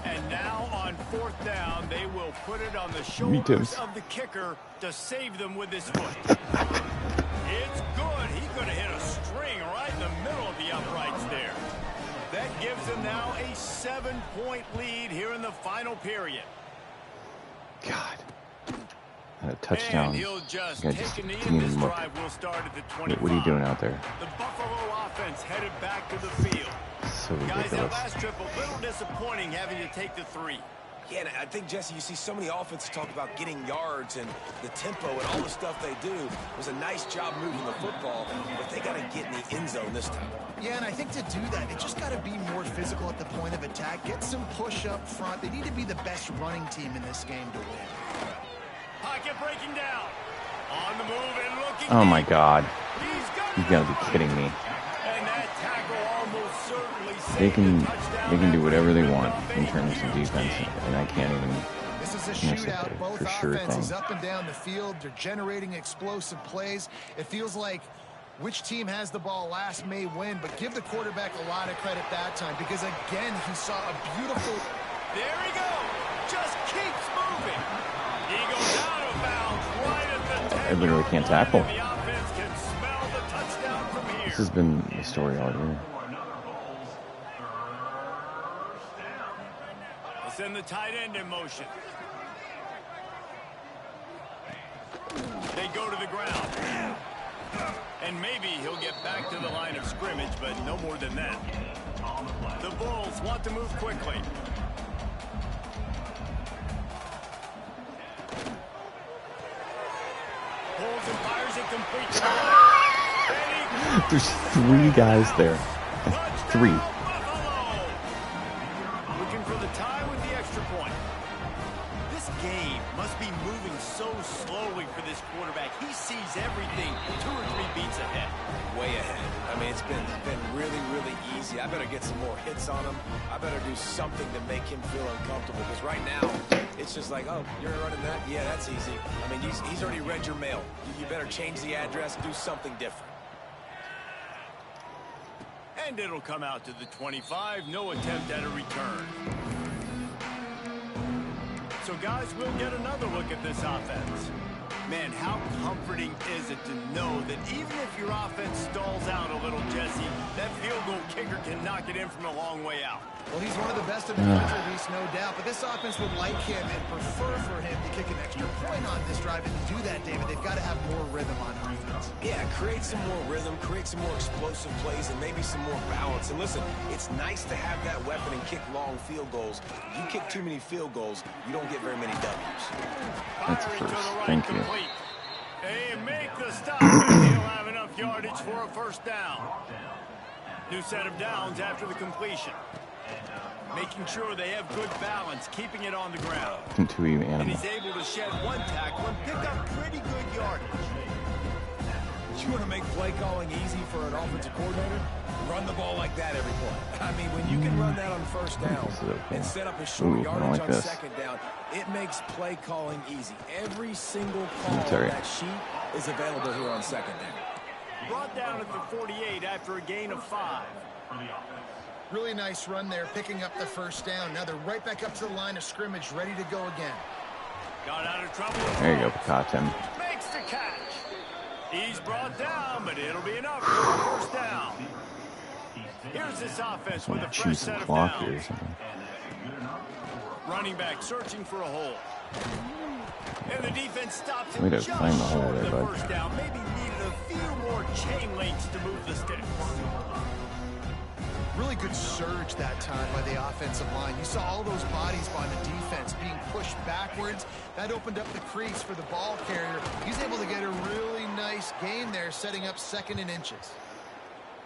And now on 4th down, they will put it on the shoulders of the kicker to save them with his foot. It's good. He could have hit a string right in the middle of the uprights there. That gives them now a 7-point lead here in the final period. God. A touchdown. And he'll just take a knee, didn't and even this look. drive will start at the 25. What are you doing out there? The Buffalo offense headed back to the field. So Guys, that ridiculous. last trip a little disappointing having to take the 3. Yeah, and I think, Jesse, you see so many offenses talk about getting yards and the tempo and all the stuff they do. It was a nice job moving the football, but they got to get in the end zone this time. Yeah, and I think to do that, they just got to be more physical at the point of attack. Get some push up front. They need to be the best running team in this game to win. Pocket breaking down. On the move and looking. Oh, my deep. God. He's You gotta be kidding me. And that tackle almost certainly saved They can the touchdown. they can do whatever they want in terms of defense, and I can't even. This is a miss it shootout. Both for sure offenses thing. up and down the field. They're generating explosive plays. It feels like which team has the ball last may win, but give the quarterback a lot of credit that time because, again, he saw a beautiful... There he goes. Just keeps moving. He goes out of bounds right at the 10. I literally can't tackle. The offense can smell the touchdown from here. This has been the story all year. Send the tight end in motion. They go to the ground. And maybe he'll get back to the line of scrimmage, but no more than that. The Bulls want to move quickly. Pulls and fires it complete to the right. There's 3 guys there. 3. Looking for the tie with the extra point. This game must be moving so slowly for this quarterback. He sees everything 2 or 3 beats ahead. Way ahead. I mean, it's been really, really easy. I better get some more hits on him. I better do something to make him feel uncomfortable because right now, it's just like, oh, you're running that? Yeah, that's easy. I mean, he's already read your mail. You better change the address, do something different. And it'll come out to the 25. No attempt at a return. So, guys, we'll get another look at this offense. Man, how comforting is it to know that even if your offense stalls out a little, Jesse, that field goal kicker can knock it in from a long way out. Well, he's one of the best in the country, Reese, no doubt. But this offense would like him and prefer for him to kick an extra point on this drive. And to do that, David, they've got to have more rhythm on offense. Yeah, create some more rhythm, create some more explosive plays, and maybe some more balance. And listen, it's nice to have that weapon and kick long field goals. If you kick too many field goals, you don't get very many W's. That's a first. Thank you. They make the stop, and he'll have enough yardage for a first down. New set of downs after the completion. Making sure they have good balance, keeping it on the ground. And he's able to shed 1 tackle and pick up pretty good yardage. You want to make play calling easy for an offensive coordinator? Run the ball like that every play. I mean, when you can run that on first down and set up a short yardage on second down, it makes play calling easy. Every single call on that sheet is available here on second down. Brought down at the 48 after a gain of 5. Really nice run there, picking up the first down. Now they're right back up to the line of scrimmage, ready to go again. Got out of trouble. There you go, caught him. Makes the catch. He's brought down, but it'll be enough for a first down. Here's this offense with a Chew fresh some set of clock here or downs. something. Running back searching for a hole. And the defense stops it Way to just find the hole short of there, the bud. first down. Maybe needed a few more chain links to move the sticks. Really good surge that time by the offensive line. You saw all those bodies by the defense being pushed backwards. That opened up the crease for the ball carrier. He's able to get a really nice gain there, setting up second and inches.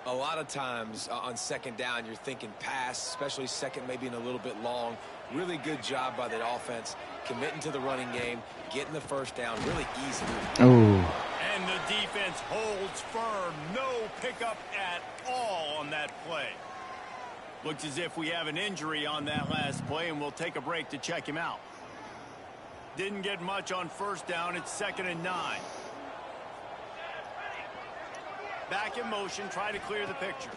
A lot of times on second down, you're thinking pass, especially second maybe in a little bit long. Really good job by the offense, committing to the running game, getting the first down really easily. Oh, And the defense holds firm. No pickup at all on that play. Looks as if we have an injury on that last play, and we'll take a break to check him out. Didn't get much on first down. It's 2nd and 9. Back in motion, try to clear the picture.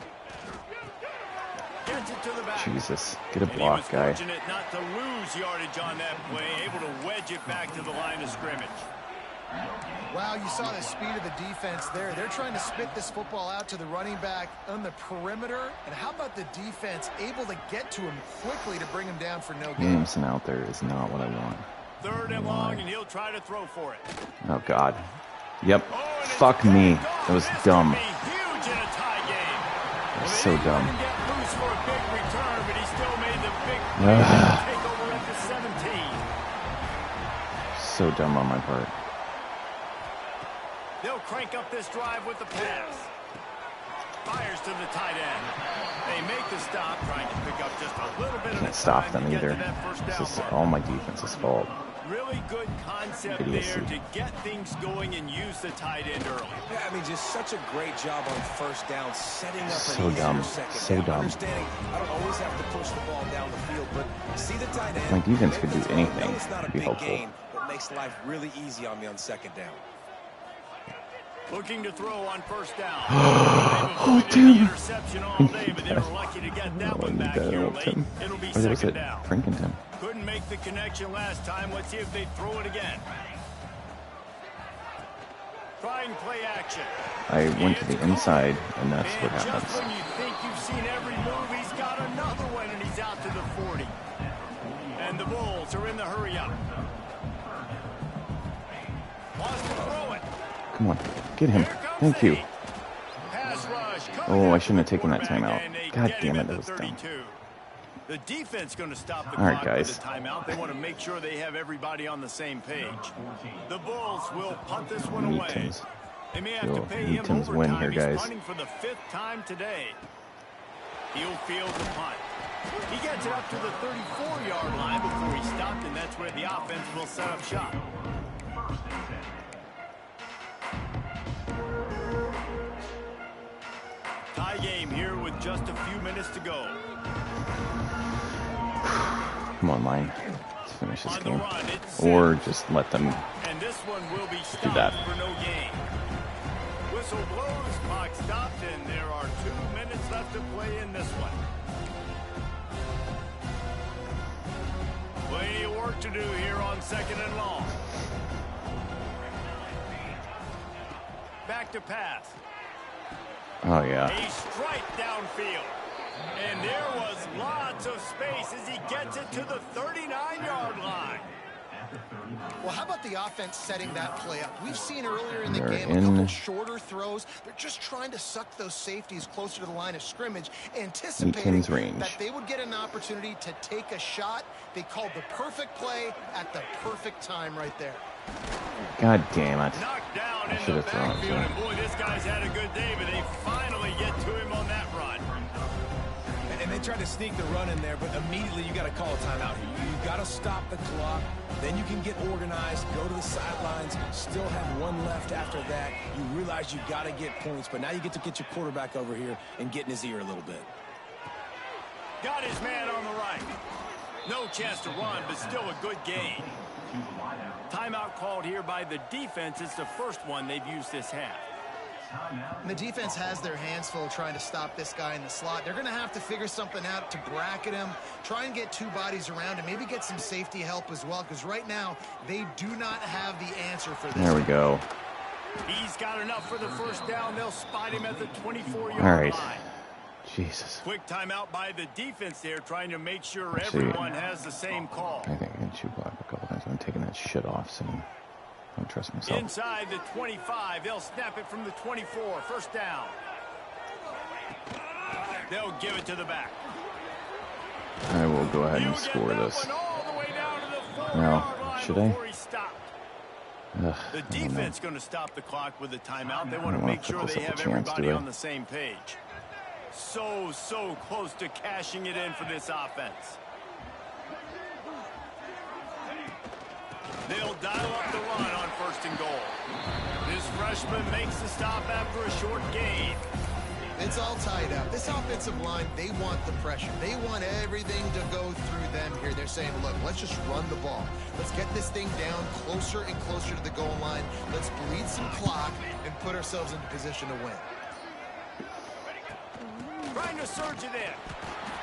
Gets it to the back. Jesus. Get a And he block, was guy. fortunate not to lose yardage on that play, able to wedge it back to the line of scrimmage. Wow, you saw the speed of the defense there. They're trying to spit this football out to the running back on the perimeter. And how about the defense able to get to him quickly to bring him down for no gain? Williamson out there is not what I want. 3rd and long, and he'll try to throw for it. Oh, God. Yep. Oh, and it's Fuck gonna me. go. That was This dumb. could be huge in a tie game. That was Well, so they didn't dumb. let him get loose for a big return, but he still made the big play to take over at the 17. So dumb on my part. They'll crank up this drive with the pass. Fires to the tight end. They make the stop, trying to pick up just a little bit of Can't stop them to get either. to that first This down is mark. all my defense's fault. Really good concept Idiocy. there to get things going and use the tight end early. Yeah, I mean, just such a great job on first down, setting up So an easier dumb. second So down. dumb. Understanding I don't always have to push the ball down the field, but see the tight end. My defense could do Maybe anything know it's not a to be big helpful. gain, but makes life really easy on me on second down. Looking to throw on first down. Oh, They've damn. avoided the interception all day, but they were lucky to get that Oh, I one need back that here old late. Tim. It'll be Or was second it down. Frankington? Couldn't make the connection last time. Let's see if they throw it again. Trying play action. I went to the inside, and that's And what just happens. when you think you've seen every move, he's got another one, and he's out to the 40. And the Bulls are in the hurry up. Wants to throw it. Come on. Get him. Here comes Thank you. Tate. Pass rush. Oh, I shouldn't have taken that Quarterback, timeout. and they God get damn him it, at that the was dumb. 32. The defense going to stop the All right, clock guys. with the timeout. They want to make sure they have everybody on the same page. The Bulls will punt this one away. Newton's. They may have to pay him Newton's win overtime. here, He's guys. punting for the 5th time today. He'll field the punt. He gets it up to the 34-yard line before he stopped, and that's where the offense will set up shop. Tie game here with just a few minutes to go. Come on, line. Let's finish this On the game. run, it's Or just let them. and this one will be Do that. stopped for no gain. Whistle blows, clock stopped, and there are 2 minutes left to play in this one. Plenty of work to do here on 2nd and long. Back to pass. Oh, yeah. A strike downfield. And there was lots of space as he gets it to the 39-yard line. Well, how about the offense setting that play up? We've seen earlier in the They're game a in. couple shorter throws. They're just trying to suck those safeties closer to the line of scrimmage, anticipating Eaton's range. that they would get an opportunity to take a shot. They called the perfect play at the perfect time right there. God damn it. Knocked down I in should the have thrown it, backfield, too. and boy, this guy's had a good day, but they finally get to him on that run. And they tried to sneak the run in there, but immediately you got to call a timeout here. You got to stop the clock. Then you can get organized, go to the sidelines, still have one left after that. You realize you got to get points, but now you get to get your quarterback over here and get in his ear a little bit. Got his man on the right. No chance to run, but still a good gain. Timeout called here by the defense. It's the first one they've used this half. And the defense has their hands full trying to stop this guy in the slot. They're going to have to figure something out to bracket him, try and get two bodies around him, maybe get some safety help as well, because right now they do not have the answer for this. There we go. He's got enough for the first down. They'll spot him at the 24-yard All right. line. Jesus. Quick timeout by the defense there, trying to make sure everyone has the same call. I think I can shoot block a couple times. I'm taking that shit off soon. I don't trust myself. Inside the 25, they'll snap it from the 24. First down. They'll give it to the back. I will go ahead and score this. Now, should I? Ugh, The defense going to stop the clock with a timeout. They want to wanna make put sure this they up a have chance, everybody do I? on the same page. So close to cashing it in for this offense. They'll dial up the run on first and goal. This freshman makes the stop after a short gain. It's all tied up. This offensive line, they want the pressure. They want everything to go through them here. They're saying, look, let's just run the ball. Let's get this thing down closer and closer to the goal line. Let's bleed some clock and put ourselves into position to win. Trying to surge it in.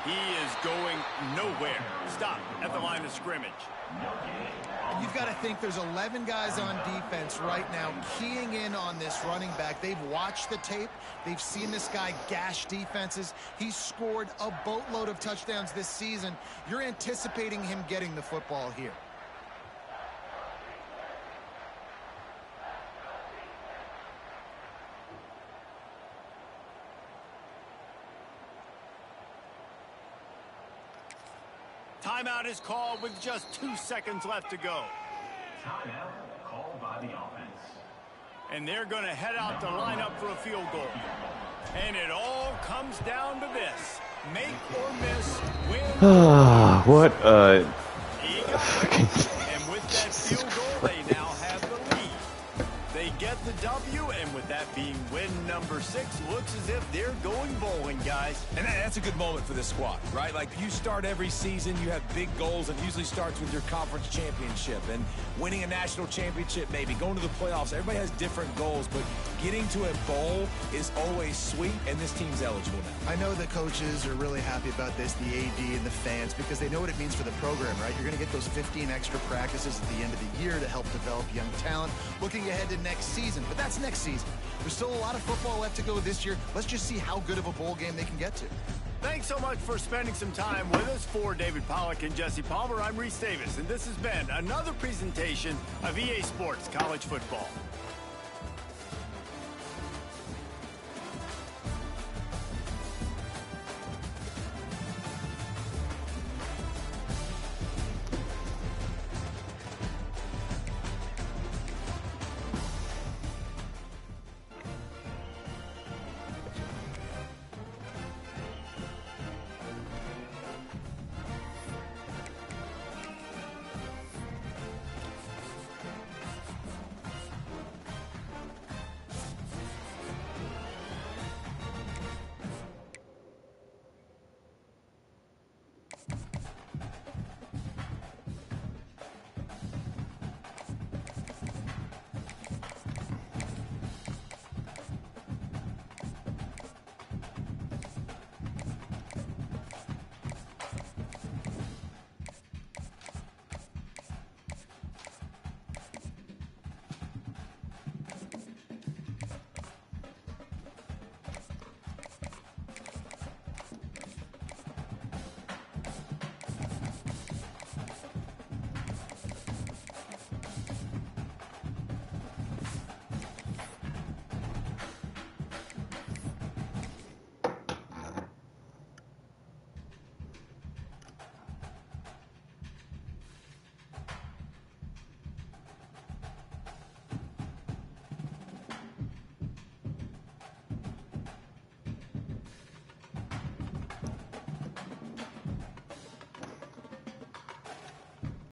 He is going nowhere. Stop at the line of scrimmage. You've got to think there's 11 guys on defense right now keying in on this running back. They've watched the tape. They've seen this guy gash defenses. He's scored a boatload of touchdowns this season. You're anticipating him getting the football here. Timeout is called with just 2 seconds left to go. Timeout called by the offense. And they're going to head out to line up for a field goal. And it all comes down to this. Make or miss, win. What fucking... And with that field goal, they now have the lead. They get the W, and with that being win number 6, looks as if they're going bowling, guys. And that's a good moment for this squad, right? Like, you start every season, you have big goals. It usually starts with your conference championship and winning a national championship, maybe going to the playoffs. Everybody has different goals, but getting to a bowl is always sweet, and this team's eligible now. I know the coaches are really happy about this, the AD and the fans, because they know what it means for the program, right? You're going to get those 15 extra practices at the end of the year to help develop young talent. Looking ahead to next season, but that's next season. There's still a lot of football left to go this year. Let's just see how good of a bowl game they can get to. Thanks so much for spending some time with us. For David Pollack and Jesse Palmer, I'm Reese Davis, and this has been another presentation of EA Sports College Football.